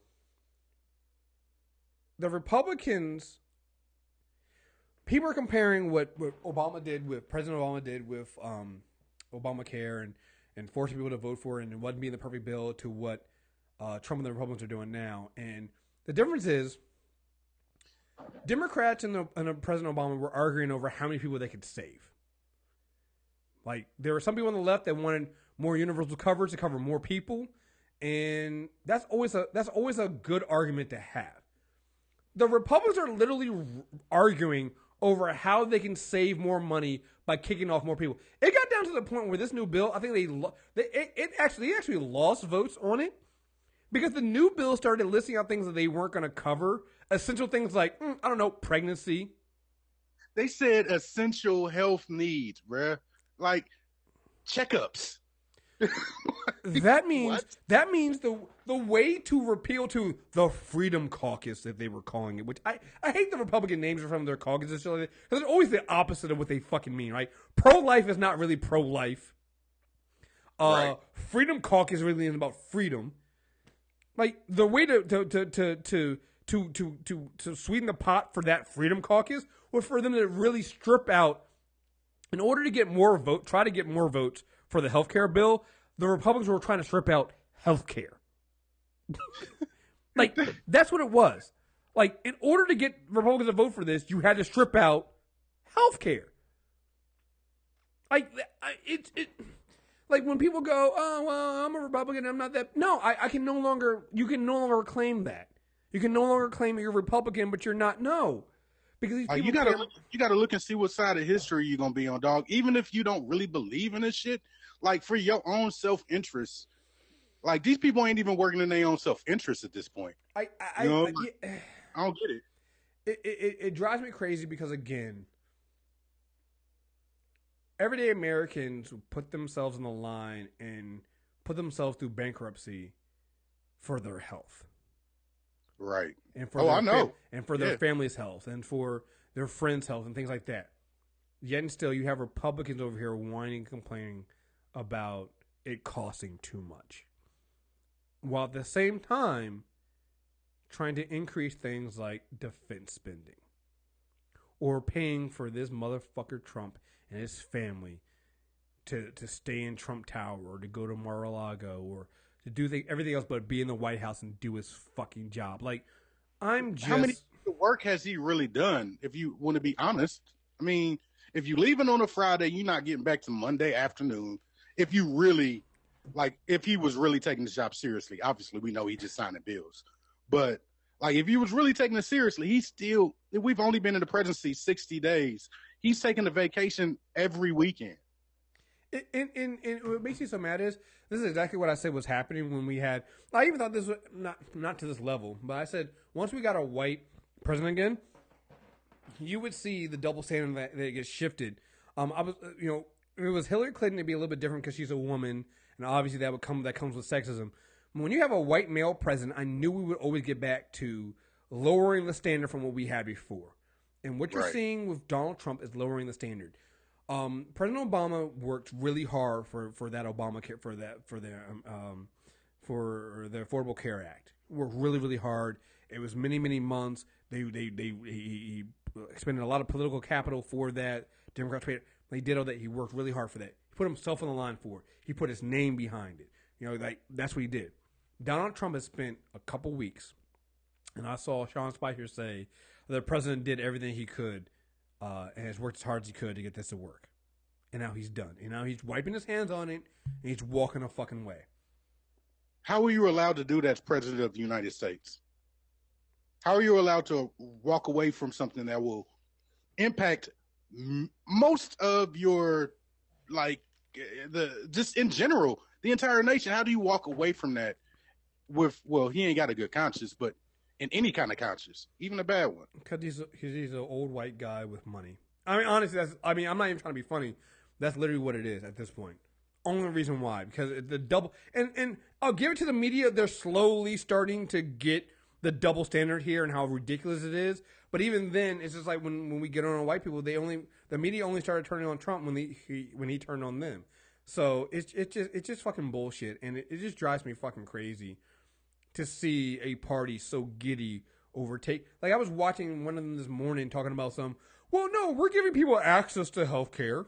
The Republicans, people are comparing what President Obama did with Obamacare and forcing people to vote for it and it wasn't being the perfect bill to what Trump and the Republicans are doing now. And the difference is Democrats and President Obama were arguing over how many people they could save. Like, there were some people on the left that wanted more universal coverage to cover more people, and that's always a good argument to have. The Republicans are literally arguing over how they can save more money by kicking off more people. It got down to the point where this new bill, I think they actually lost votes on it because the new bill started listing out things that they weren't going to cover, essential things like I don't know, pregnancy. They said essential health needs, bruh, like checkups. That means the way to repeal to the Freedom Caucus that they were calling it, which I hate the Republican names from their caucuses because it's always the opposite of what they fucking mean, right? Pro-life is not really pro-life. Right. Freedom Caucus really is about freedom. Like, the way to sweeten the pot for that Freedom Caucus was for them to really strip out, in order to get more vote, try to get more votes for the health care bill. The Republicans were trying to strip out health care. Like, that's what it was. Like, in order to get Republicans to vote for this, you had to strip out health care. Like, like when people go, oh, well, I'm a Republican, I'm not that. No, you can no longer claim that. You can no longer claim that you're a Republican, but you're not. No. Because these people you gotta look and see what side of history you're gonna be on, dog. Even if you don't really believe in this shit, like for your own self-interest, like these people ain't even working in their own self-interest at this point. I don't get it. It drives me crazy because, again, everyday Americans put themselves on the line and put themselves through bankruptcy for their health. Right. And for their family's health and for their friends' health and things like that. Yet and still, you have Republicans over here whining, complaining about it costing too much, while at the same time trying to increase things like defense spending or paying for this motherfucker Trump and his family to stay in Trump Tower or to go to Mar-a-Lago or to do everything else but be in the White House and do his fucking job. Like, how many work has he really done? If you want to be honest, I mean, if you leaving on a Friday, you're not getting back to Monday afternoon. If you really, like, if he was really taking the job seriously, obviously we know he just signing bills, but like if he was really taking it seriously, we've only been in the presidency 60 days. He's taking a vacation every weekend. And what makes me so mad is this is exactly what I said was happening when we had. I even thought this was not to this level, but I said once we got a white president again, you would see the double standard that gets shifted. It was Hillary Clinton, it'd be a little bit different because she's a woman, and obviously that comes with sexism. When you have a white male president, I knew we would always get back to lowering the standard from what we had before. And what you're seeing with Donald Trump is lowering the standard. President Obama worked really hard for that Obamacare for the Affordable Care Act. Worked really, really hard. It was many, many months. He expended a lot of political capital for that. Democrats paid. They did all that. He worked really hard for that. He put himself on the line for it. He put his name behind it. That's what he did. Donald Trump has spent a couple weeks, and I saw Sean Spicer say the president did everything he could and has worked as hard as he could to get this to work. And now he's done. And now he's wiping his hands on it, and he's walking a fucking way. How are you allowed to do that as president of the United States? How are you allowed to walk away from something that will impact most of your, just in general, the entire nation? How do you walk away from that he ain't got a good conscience, but in any kind of conscience, even a bad one? Because he's an old white guy with money. I mean, honestly, I'm not even trying to be funny. That's literally what it is at this point. Only reason why, because the double, and I'll give it to the media. They're slowly starting to get the double standard here and how ridiculous it is. But even then, it's just like when we get on white people, the media only started turning on Trump when he turned on them. So it's just fucking bullshit, and it just drives me fucking crazy to see a party so giddy overtake. Like I was watching one of them this morning talking about well, no, we're giving people access to health care.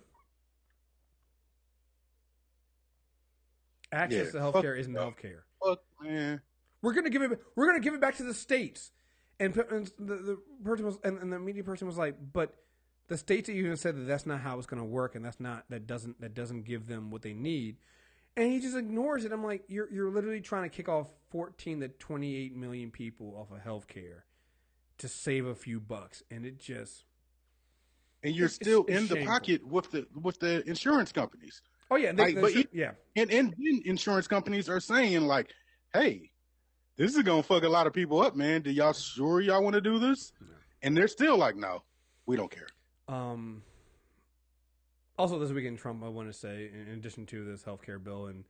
Access to health care isn't health care. Fuck, man. We're gonna give it back to the states. And the person was, and the media person was like, but the states even said that that's not how it's gonna work, and that doesn't give them what they need. And he just ignores it. I'm like, you're literally trying to kick off 14 to 28 million people off of health care to save a few bucks, and it just. And you're still in the pocket with the insurance companies. Oh yeah, and insurance companies are saying like, "Hey, this is gonna fuck a lot of people up, man. Do y'all sure y'all want to do this?" No. And they're still like, "No, we don't care." Also, this weekend, Trump, I want to say, in addition to this healthcare bill, and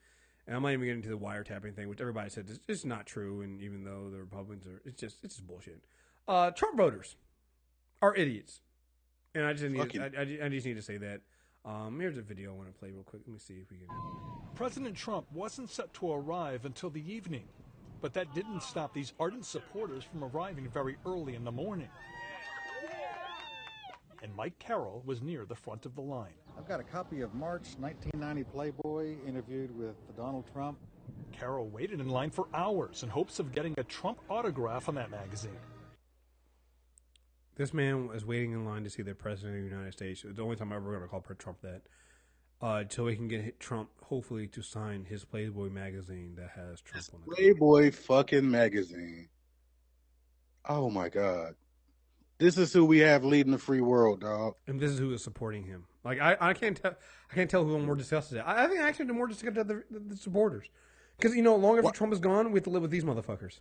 I'm not even getting into the wiretapping thing, which everybody said is just not true. And even though the Republicans it's just bullshit. Trump voters are idiots, and I just need to say that. Here's a video I want to play real quick. Let me see if we can. President Trump wasn't set to arrive until the evening, but that didn't stop these ardent supporters from arriving very early in the morning. and Mike Carroll was near the front of the line. I've got a copy of March 1990 Playboy interviewed with Donald Trump. Carroll waited in line for hours in hopes of getting a Trump autograph on that magazine. This man was waiting in line to see the President of the United States. It's the only time I'm ever going to call Trump that. Till he can get Trump, hopefully, to sign his Playboy magazine that has Trump on it. Playboy fucking magazine. Oh, my God. This is who we have leading the free world, dog. And this is who is supporting him. Like, I can't tell who I'm more disgusted at. I think actually the more disgusted at the supporters. Because, long after Trump is gone, we have to live with these motherfuckers.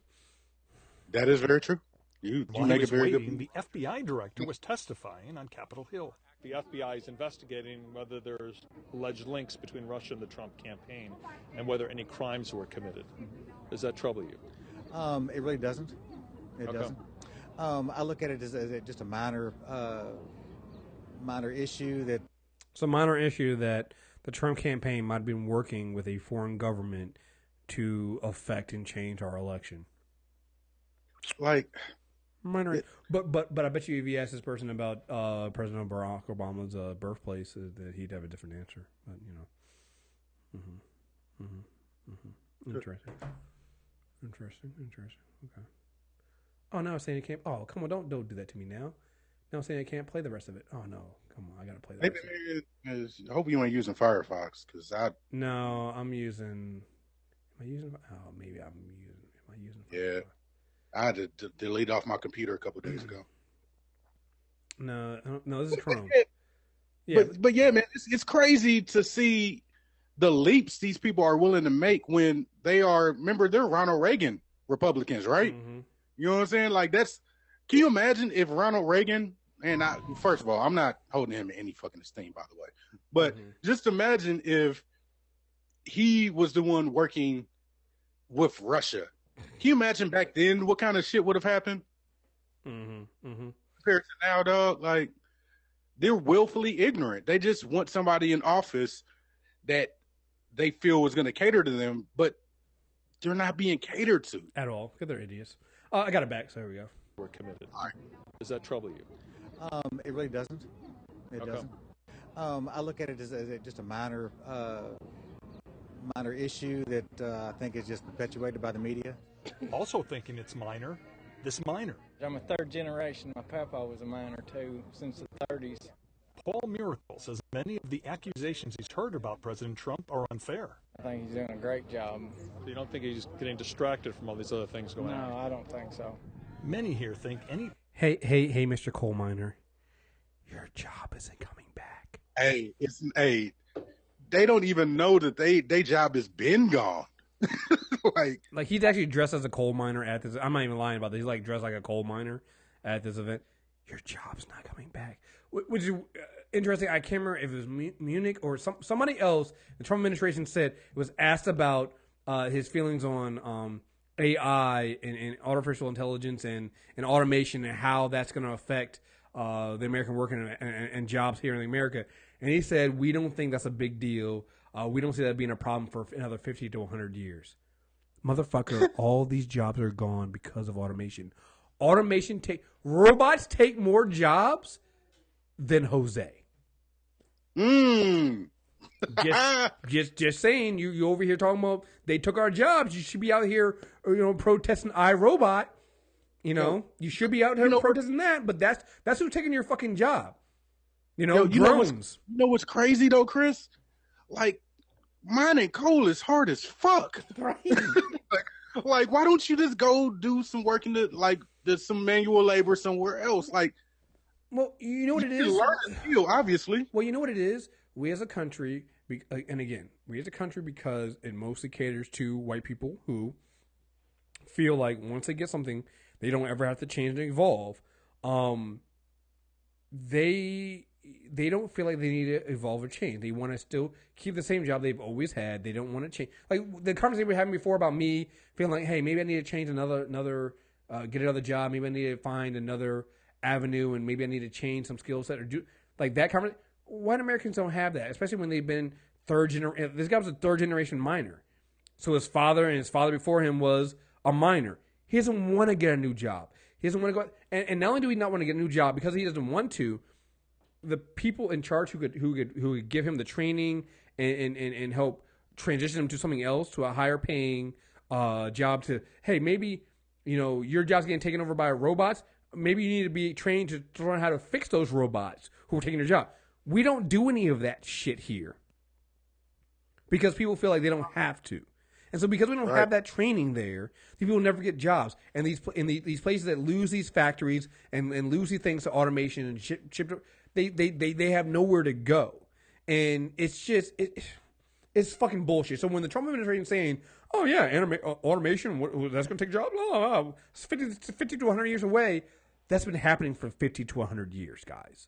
That is very true. You make a very good point. The FBI director was testifying on Capitol Hill. The FBI is investigating whether there's alleged links between Russia and the Trump campaign and whether any crimes were committed. Does that trouble you? It really doesn't. It doesn't. I look at it as just a minor issue that. It's a minor issue that the Trump campaign might have been working with a foreign government to affect and change our election. Like. Minor, but I bet you if you ask this person about President Barack Obama's birthplace, that he'd have a different answer. But interesting. Okay. Oh, now I'm saying he can't. Oh, come on, don't do that to me now. Now I'm saying I can't play the rest of it. Oh no, come on, I gotta play that. Maybe I hope you ain't using Firefox because I. No, I'm using. Am I using? Oh, maybe I'm using. Am I using? Firefox? Yeah. I had to delete off my computer a couple days ago. No, this is Chrome. Yeah. But yeah, man, it's crazy to see the leaps these people are willing to make when they are, remember, they're Ronald Reagan Republicans, right? Mm-hmm. You know what I'm saying? Like, can you imagine if Ronald Reagan, and first of all, I'm not holding him in any fucking esteem, by the way, but just imagine if he was the one working with Russia. Can you imagine back then what kind of shit would have happened? Compared to now, dog, like, they're willfully ignorant. They just want somebody in office that they feel is going to cater to them, but they're not being catered to. At all. Because they're idiots. I got it back, so here we go. We're committed. All right. Does that trouble you? It really doesn't. It doesn't. I look at it as just a minor issue that I think is just perpetuated by the media. Also thinking it's minor, this minor. I'm a third generation. My papa was a miner too since the 30s. Paul Miracle says many of the accusations he's heard about President Trump are unfair. I think he's doing a great job. So you don't think he's getting distracted from all these other things going on? No, I don't think so. Many here think any... Hey, Mr. Coal Miner. Your job isn't coming back. Hey, they don't even know that their job has been gone. like he's actually dressed as a coal miner at this. I'm not even lying about this. He's like dressed like a coal miner at this event. Your job's not coming back, which is interesting. I can't remember if it was Munich or somebody else. The Trump administration said it was asked about his feelings on AI and artificial intelligence and automation and how that's going to affect the American worker and jobs here in America. And he said, we don't think that's a big deal. We don't see that being a problem for another 50 to 100 years. Motherfucker, all these jobs are gone because of automation. Robots take more jobs than Jose. Just saying, you over here talking about they took our jobs. You should be out here, protesting iRobot. You should be out here protesting that, but that's who's taking your fucking job. Drones. You know what's crazy though, Chris? Like, mining coal is hard as fuck. Right. like, why don't you just go do some work some manual labor somewhere else? Like, well, you know what it is? Learn the skill, obviously. Well, you know what it is? We as a country, because it mostly caters to white people who feel like once they get something, they don't ever have to change and evolve. They don't feel like they need to evolve or change. They want to still keep the same job they've always had. They don't want to change. Like the conversation we were having before about me feeling like, hey, maybe I need to change get another job. Maybe I need to find another avenue, and maybe I need to change some skill set or do like that conversation. White Americans don't have that, especially when they've been third generation. This guy was a third generation miner, so his father and his father before him was a miner. He doesn't want to get a new job. He doesn't want to go, and not only do he not want to get a new job because he doesn't want to. the people in charge who could give him the training and help transition him to something else, to a higher paying job, to, hey, maybe, your job's getting taken over by robots. Maybe you need to be trained to learn how to fix those robots who are taking your job. We don't do any of that shit here because people feel like they don't have to. And so because we don't have that training there, people will never get jobs. And these places that lose these factories and lose these things to automation and ship, they have nowhere to go. And it's just it's fucking bullshit. So when the Trump administration is saying, oh yeah, automation, that's going to take jobs, it's 50 to 100 years away, that's been happening for 50 to 100 years, guys.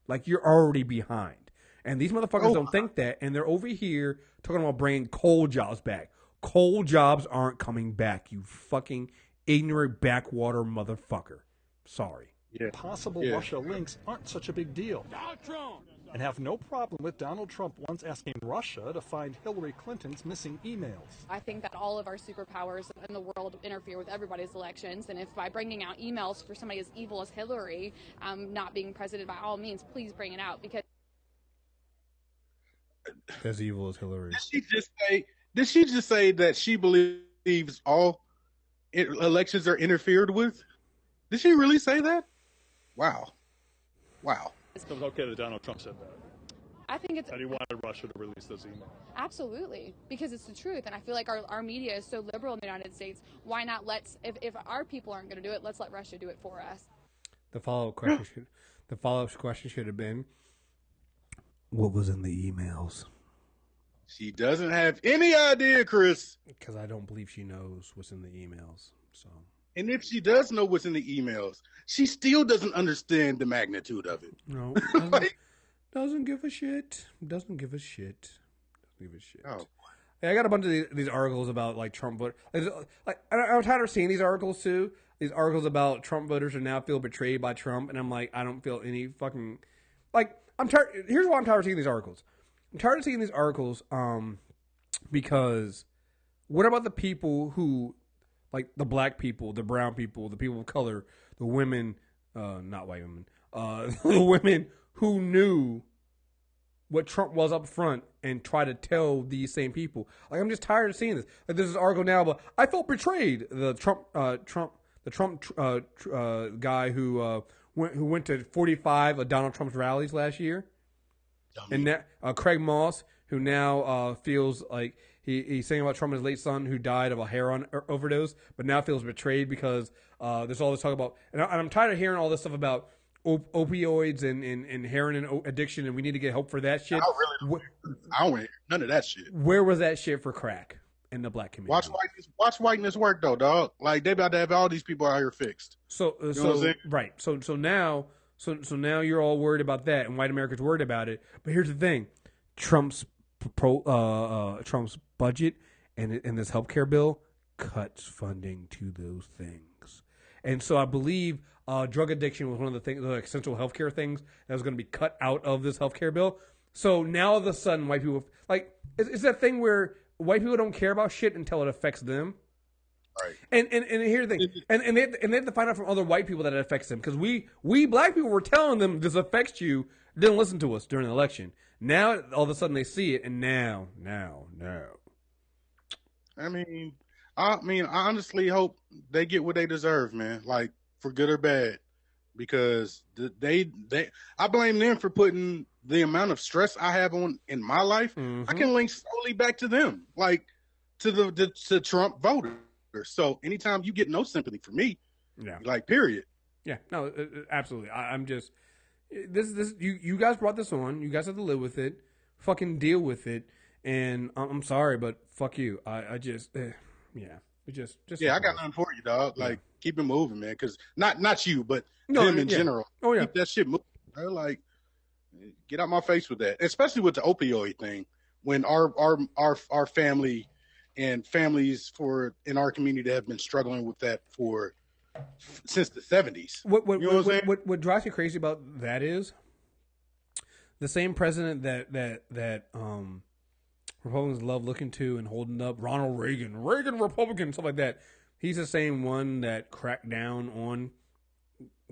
Like, you're already behind. And these motherfuckers don't think that, and they're over here talking about bringing coal jobs back. Coal jobs aren't coming back, you fucking ignorant backwater motherfucker. Sorry. Possible Russia links aren't such a big deal. And have no problem with Donald Trump once asking Russia to find Hillary Clinton's missing emails. I think that all of our superpowers in the world interfere with everybody's elections, and if by bringing out emails for somebody as evil as Hillary not being president, by all means, please bring it out, because as evil as Hillary. Did she just say that she believes all elections are interfered with? Did she really say that? Wow. It was okay that Donald Trump said that. I think it's... That he wanted Russia to release those emails. Absolutely, because it's the truth, and I feel like our media is so liberal in the United States. Why not if our people aren't going to do it, let's let Russia do it for us. The follow-up question should have been, what was in the emails? She doesn't have any idea, Chris. Because I don't believe she knows what's in the emails. So, and if she does know what's in the emails, she still doesn't understand the magnitude of it. No, doesn't give a shit. Doesn't give a shit. Oh, boy. Hey, I got a bunch of these articles about like Trump voters. I'm tired of seeing these articles too. These articles about Trump voters are now feel betrayed by Trump, and I'm like, I don't feel any fucking like. I'm tired. Here's why I'm tired of seeing these articles. I'm tired of seeing these articles because what about the people who, like the black people, the brown people, the people of color, the women, not white women, the women who knew what Trump was up front and try to tell these same people. Like, I'm just tired of seeing this. Like, there's this article now about, I felt betrayed. The Trump guy who went to 45 of Donald Trump's rallies last year. And that, Craig Moss, who now feels like he's saying about Trump and his late son who died of a heroin overdose, but now feels betrayed because there's all this talk about, and I'm tired of hearing all this stuff about opioids and heroin addiction, and we need to get help for that shit. I don't hear none of that shit. Where was that shit for crack in the black community? Watch whiteness work though, dog. Like, they about to have all these people out here fixed. So right. So now you're all worried about that, and white America's worried about it. But here's the thing: Trump's budget and this healthcare bill cuts funding to those things, and so I believe drug addiction was one of the things, the essential healthcare things that was going to be cut out of this healthcare bill. So now all of a sudden, white people it's that thing where white people don't care about shit until it affects them. Right. And here's the thing, and they have to find out from other white people that it affects them, because we black people were telling them this affects you, didn't listen to us during the election. Now all of a sudden they see it, and now. I mean, I honestly hope they get what they deserve, man. Like, for good or bad, because I blame them for putting the amount of stress I have on in my life. Mm-hmm. I can link solely back to them, like to Trump voters. So anytime you get no sympathy for me, like, period. Yeah, no, absolutely. I'm just this. You guys brought this on. You guys have to live with it. Fucking deal with it. And I'm sorry, but fuck you. I just I got nothing for you, dog. Like, keep it moving, man. Because not you, but them in general. Oh yeah, keep that shit moving. They're like, get out my face with that. Especially with the opioid thing. When our family and families in our community that have been struggling with that since the 70s. What drives me crazy about that is the same president that Republicans love looking to and holding up, Ronald Reagan Republican, stuff like that. He's the same one that cracked down on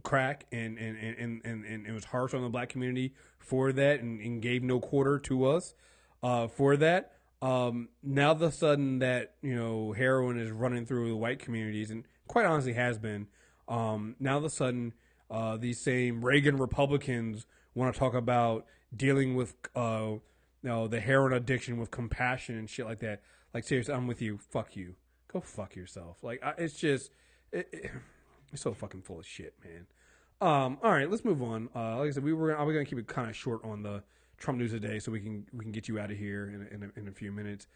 crack and it was harsh on the black community for that and gave no quarter to us for that. Now the sudden that, heroin is running through the white communities, and quite honestly has been, now the sudden these same Reagan Republicans want to talk about dealing with the heroin addiction with compassion and shit like that. Like, seriously, I'm with you. Fuck you. Go fuck yourself. Like, it's just it's so fucking full of shit, man. All right, let's move on. Like I said, we're gonna keep it kind of short on the Trump news today, so we can get you out of here in a few minutes.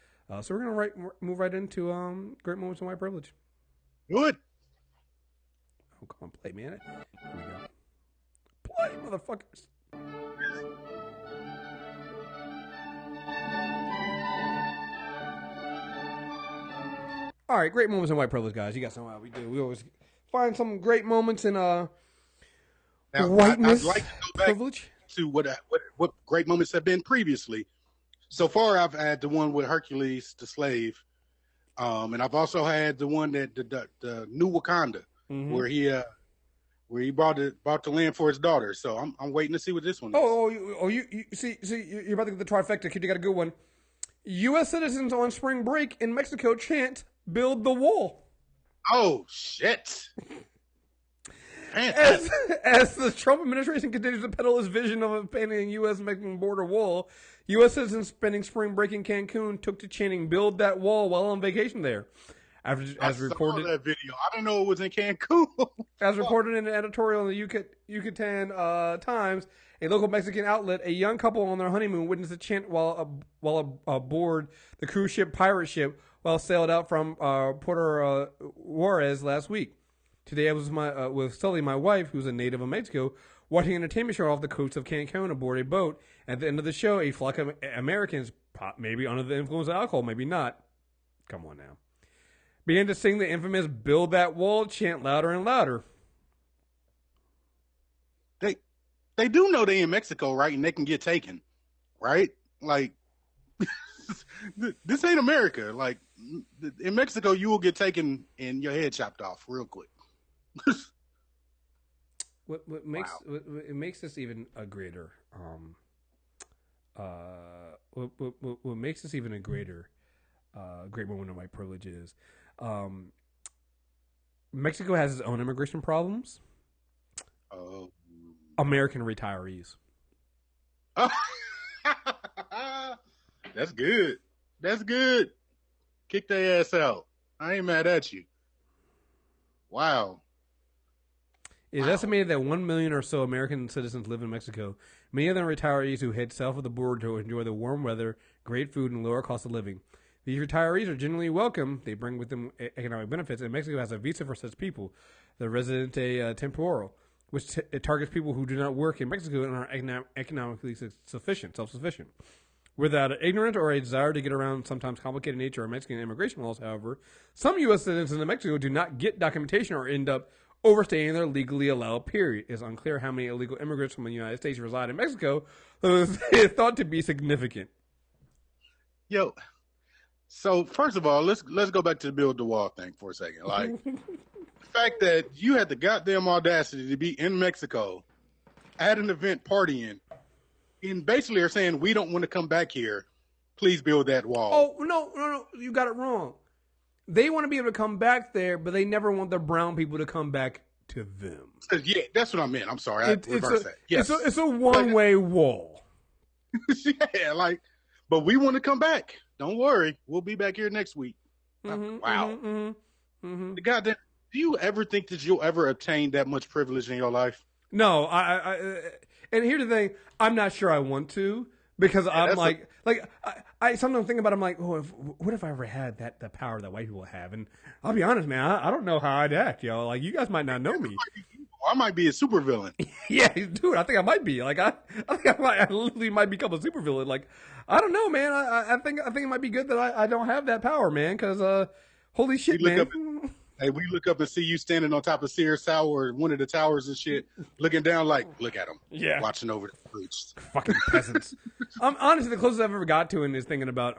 So we're gonna move right into great moments in white privilege. Good. Oh, come on, play, man. Here we go. Play, motherfuckers. All right, great moments in white privilege, guys. You guys know how we do. We always find some great moments in whiteness. I'd like to go back privilege to what great moments have been previously. So far, I've had the one with Hercules the slave, and I've also had the one that the New Wakanda, where he brought the land for his daughter. So I'm waiting to see what this one is. You see, you're about to get the trifecta. Kid, you got a good one. U.S. citizens on spring break in Mexico chant "Build the Wall." Oh shit! As the Trump administration continues to peddle its vision of expanding a U.S.-Mexican border wall, U.S. citizens spending spring break in Cancun took to chanting "Build that wall" while on vacation there. I saw that video. I didn't know it was in Cancun. As reported in an editorial in the Yucatan Times, a local Mexican outlet, a young couple on their honeymoon witnessed a chant while aboard the cruise ship Pirate Ship while sailed out from Puerto Juarez last week. Today I was with Sully, my wife, who's a native of Mexico, watching an entertainment show off the coast of Cancun aboard a boat. At the end of the show, a flock of Americans, maybe under the influence of alcohol, maybe not, come on now, began to sing the infamous "Build That Wall" chant louder and louder. They do know they in Mexico, right? And they can get taken, right? Like, this ain't America. Like, in Mexico, you will get taken and your head chopped off real quick. What makes this even a greater what makes this even a greater great moment of white privilege is Mexico has its own immigration problems. Oh. American retirees. Oh. That's good. That's good. Kick their ass out. I ain't mad at you. Wow. It is estimated that 1 million or so American citizens live in Mexico. Many of them are retirees who head south of the border to enjoy the warm weather, great food, and lower cost of living. These retirees are generally welcome. They bring with them economic benefits, and Mexico has a visa for such people, the residente temporal, which it targets people who do not work in Mexico and are economically self-sufficient. Without an ignorant or a desire to get around sometimes complicated nature of Mexican immigration laws, however, some U.S. citizens in Mexico do not get documentation or end up overstaying their legally allowed period. It is unclear how many illegal immigrants from the United States reside in Mexico, though it is thought to be significant. Yo, so first of all, let's go back to the Build the Wall thing for a second. Like, the fact that you had the goddamn audacity to be in Mexico at an event partying and basically are saying, we don't want to come back here. Please build that wall. Oh, no. You got it wrong. They want to be able to come back there, but they never want the brown people to come back to them. Yeah, that's what I meant. I'm sorry. I reversed that. Yes. It's a one-way wall. Yeah, like, but we want to come back. Don't worry. We'll be back here next week. Wow. The goddamn, do you ever think that you'll ever obtain that much privilege in your life? No, and here's the thing, I'm not sure I want to, because I'm I sometimes think about it, I'm like, what if I ever had the power that white people have? And I'll be honest, man, I don't know how I'd act, yo. Like, you guys might not know me. I might be a supervillain. Yeah, dude, I think I might be. Like, I think I literally might become a supervillain. Like, I don't know, man. I think it might be good that I don't have that power, man, because holy shit, man. We look up and see you standing on top of Sears Tower or one of the towers and shit, looking down like, look at them. Yeah. Watching over the bridge. Fucking peasants. Honestly, the closest I've ever got to it is thinking about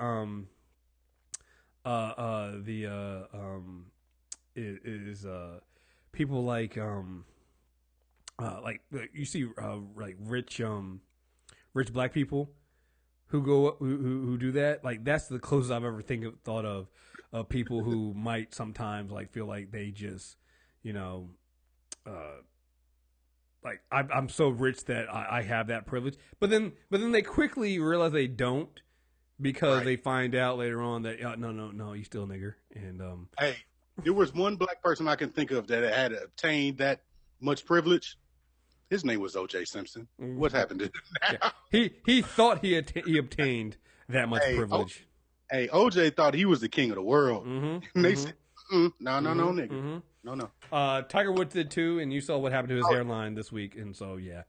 people like like you see like rich black people who do that. Like that's the closest I've ever thought of people who might sometimes like feel like they just, you know, like I'm so rich that I have that privilege. But then they quickly realize they don't because they find out later on that no, you still a nigger. And hey, there was one black person I can think of that had obtained that much privilege. His name was O.J. Simpson. What happened to him now? Yeah. He thought he obtained that much privilege. O.J. thought he was the king of the world. Mm-hmm. And they said, no, nigga. Mm-hmm. No. Tiger Woods did too, and you saw what happened to his hairline this week. And so, yeah.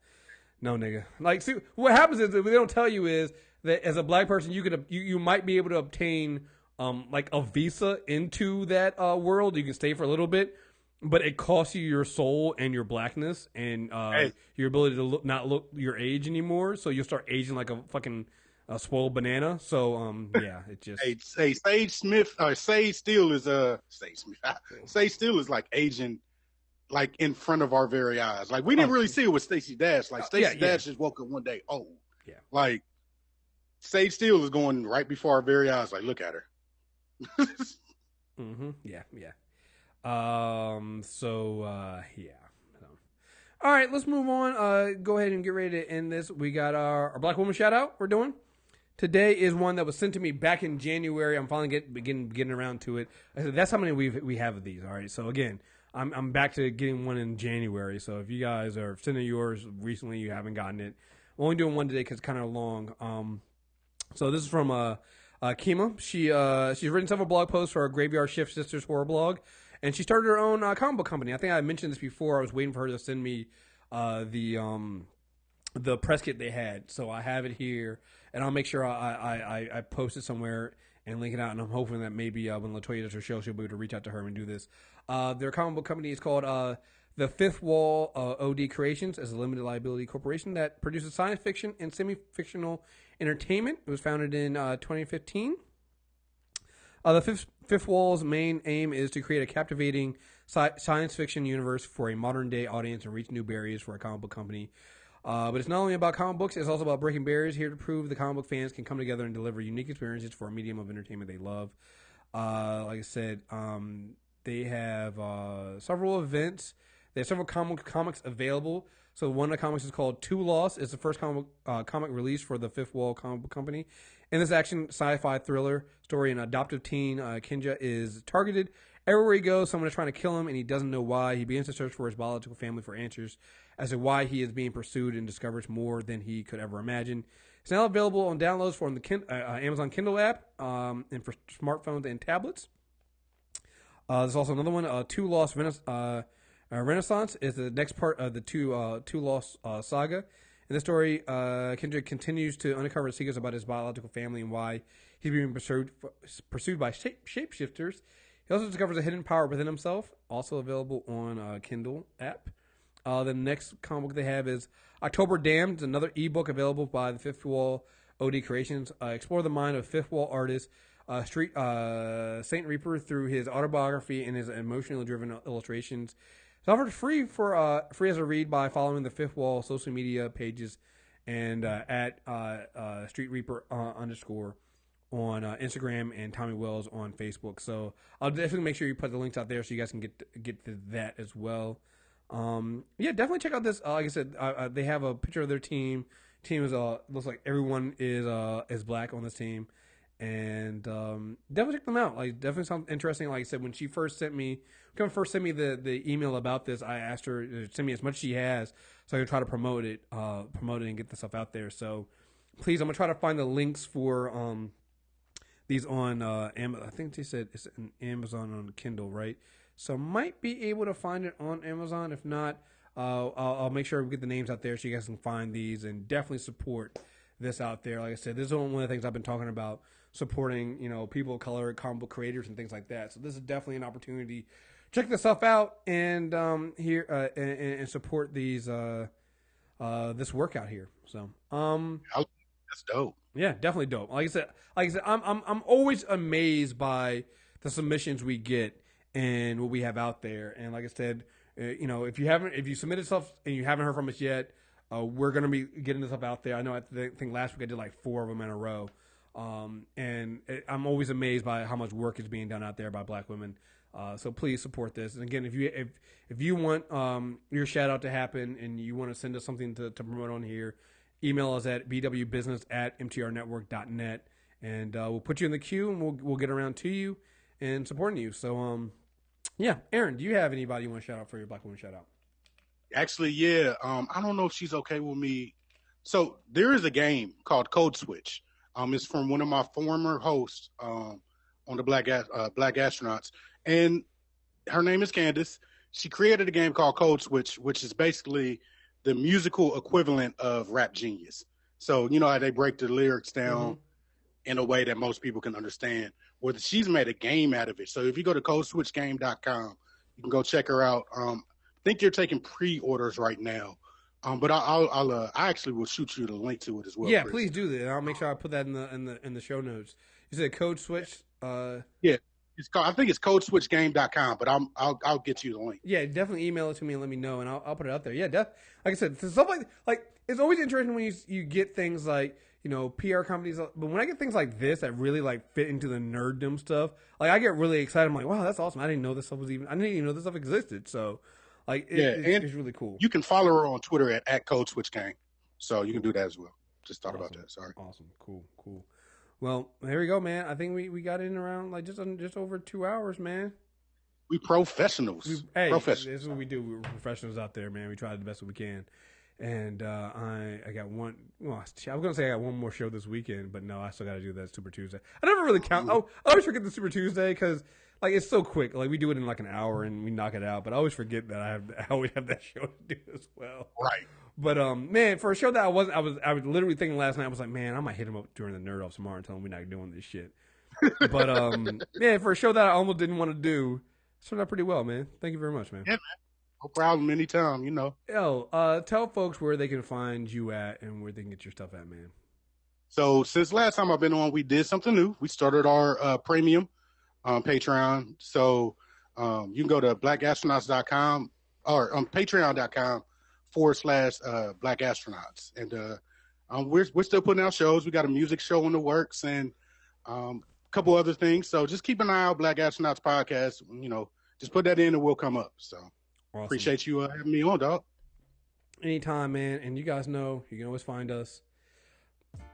No, nigga. Like, see, what happens is, what they don't tell you is that as a black person, you might be able to obtain, like a visa into that, world. You can stay for a little bit. But it costs you your soul and your blackness and your ability to not look your age anymore. So you'll start aging like a fucking spoiled banana. So yeah, it just. Hey, Sage Smith or Sage Steele is Sage Smith. Sage Steele is like aging, like in front of our very eyes. Like we didn't really see it with Stacey Dash. Like Stacey Dash just woke up one day. Oh, yeah. Like Sage Steele is going right before our very eyes. Like look at her. Yeah. Yeah. All right, let's move on. Go ahead and get ready to end this. We got our Black Woman Shoutout we're doing. Today is one that was sent to me back in January. I'm finally getting around to it. I said that's how many we have of these. All right, so again, I'm back to getting one in January. So if you guys are sending yours recently, you haven't gotten it. I'm only doing one today because it's kind of long. So this is from Kima. She's written several blog posts for our Graveyard Shift Sisters horror blog. And she started her own comic book company. I think I mentioned this before. I was waiting for her to send me the press kit they had. So I have it here, and I'll make sure I post it somewhere and link it out. And I'm hoping that maybe when LaToya does her show, she'll be able to reach out to her and do this. Their comic book company is called The Fifth Wall OD Creations, as a limited liability corporation that produces science fiction and semi-fictional entertainment. It was founded in 2015. The Fifth Wall's main aim is to create a captivating science fiction universe for a modern day audience and reach new barriers for a comic book company. But it's not only about comic books, it's also about breaking barriers, here to prove the comic book fans can come together and deliver unique experiences for a medium of entertainment they love. Like I said, they have several events. They have several comics available. So one of the comics is called Two Lost. It's the first comic release for the Fifth Wall comic book company. In this action sci-fi thriller story, an adoptive teen, Kinja, is targeted. Everywhere he goes, someone is trying to kill him, and he doesn't know why. He begins to search for his biological family for answers as to why he is being pursued, and discovers more than he could ever imagine. It's now available on downloads from the Amazon Kindle app and for smartphones and tablets. There's also another one, Two Lost Renaissance is the next part of the Two Lost saga. In the story, Kendrick continues to uncover secrets about his biological family and why he's being pursued by shapeshifters. He also discovers a hidden power within himself, also available on Kindle app. The next comic book they have is October Damned. It's another ebook available by the Fifth Wall OD Creations. Explore the mind of Fifth Wall artist Saint Reaper through his autobiography and his emotionally driven illustrations. It's offered free as a read by following the Fifth Wall social media pages and at Street Reaper _ on Instagram and Tommy Wells on Facebook. So I'll definitely make sure you put the links out there so you guys can get to that as well. Yeah, definitely check out this. Like I said, they have a picture of their team. Team is looks like everyone is black on this team, and definitely check them out. Like, definitely sounds interesting. Like I said, when she first sent me the email about this, I asked her to send me as much as she has, so I can try to promote it and get the stuff out there. So please, I'm gonna try to find the links for these on Amazon. I think they said it's an Amazon on Kindle, right? So might be able to find it on Amazon. If not, I'll make sure we get the names out there so you guys can find these and definitely support this out there. Like I said, this is one of the things I've been talking about, supporting, people of color, comic book creators, and things like that. So this is definitely an opportunity. Check this stuff out and and support these this workout here. So that's dope. Yeah, definitely dope. Like I said, I'm always amazed by the submissions we get and what we have out there. And like I said, if you submitted stuff and you haven't heard from us yet, we're gonna be getting this stuff out there. I know I think last week I did like 4 of them in a row, and I'm always amazed by how much work is being done out there by Black women. So please support this. And again, if you want your shout out to happen and you want to send us something to promote on here, email us at bwbusiness@mtrnetwork.net, and we'll put you in the queue and we'll get around to you and supporting you. So yeah, Aaron, do you have anybody you want to shout out for your Black woman shout out? Actually, yeah. I don't know if she's okay with me. So there is a game called Code Switch. It's from one of my former hosts on the Black Astronauts, and her name is Candace. She created a game called Code Switch, which is basically the musical equivalent of Rap Genius. So you know how they break the lyrics down in a way that most people can understand. Well, she's made a game out of it. So if you go to codeswitchgame.com, you can go check her out. I think you're taking pre-orders right now. But I actually will shoot you the link to it as well. Yeah, Chris. please do that. I'll make sure I put that in the show notes. You said Code Switch. Yeah, it's called. I think it's codeswitchgame.com. But I'll get you the link. Yeah, definitely email it to me and let me know, and I'll put it out there. Yeah, like I said, stuff like it's always interesting when you get things like PR companies. But when I get things like this that really like fit into the nerddom stuff, like I get really excited. I'm like, wow, that's awesome. I didn't know this stuff existed. So. It's really cool. You can follow her on Twitter at CodeSwitchGame. So you can do that as well. Just thought about that. Sorry. Awesome. Cool. Well, there we go, man. I think we got in around like just over 2 hours, man. We professionals. This is what we do. We're professionals out there, man. We try the best that we can. And I got one. Well, I was gonna say I got one more show this weekend, but no, I still got to do that Super Tuesday. I never really count. I always forget the Super Tuesday because like it's so quick. Like we do it in like an hour and we knock it out. But I always forget that I always have that show to do as well. Right. But man, for a show that I was literally thinking last night. I was like, man, I might hit him up during the Nerd Off tomorrow and tell him we're not doing this shit. But man, for a show that I almost didn't want to do, it turned out pretty well, man. Thank you very much, man. Yeah, man. No problem. Anytime, Yo, tell folks where they can find you at and where they can get your stuff at, man. So since last time I've been on, we did something new. We started our premium Patreon. So you can go to blackastronauts.com or patreon.com/Black Astronauts. And we're still putting out shows. We got a music show in the works and a couple other things. So just keep an eye out, Black Astronauts Podcast. Just put that in and we'll come up. So awesome. Appreciate you having me on, dog. Anytime, man. And you guys know you can always find us.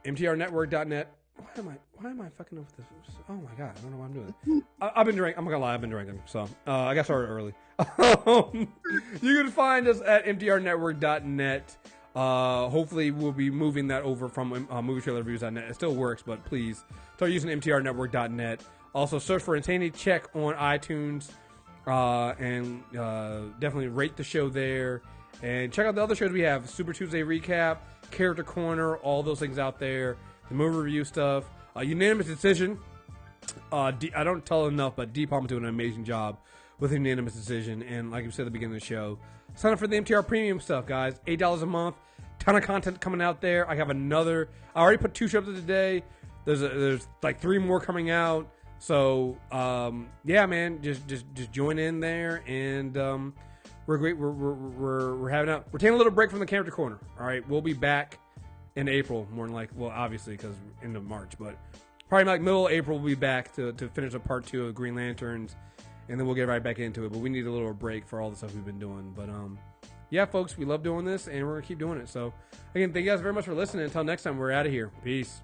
mtrnetwork.net. Why am I fucking up with this? Oh my god, I don't know why I'm doing it. I've been drinking. I'm not gonna lie, I've been drinking. So I got started early. You can find us at mtrnetwork.net. Hopefully we'll be moving that over from movietrailerreviews.net. It still works, but please start using mtrnetwork.net. Also search for Insanity Check on iTunes. And definitely rate the show there. And check out the other shows we have. Super Tuesday Recap, Character Corner, all those things out there. The movie review stuff. Unanimous Decision. I don't tell enough, but D Palm doing an amazing job with Unanimous Decision. And like we said at the beginning of the show, sign up for the MTR Premium stuff, guys. $8 a month. Ton of content coming out there. I already put 2 shows up today. There's like 3 more coming out. So yeah, man, just join in there, and we're great. We're taking a little break from the Character Corner. All right, we'll be back in April, more than likely. Well, obviously because end of March, but probably like middle of April we'll be back to finish up part 2 of Green Lanterns, and then we'll get right back into it. But we need a little break for all the stuff we've been doing. But yeah, folks, we love doing this, and we're gonna keep doing it. So again, thank you guys very much for listening. Until next time, we're out of here. Peace.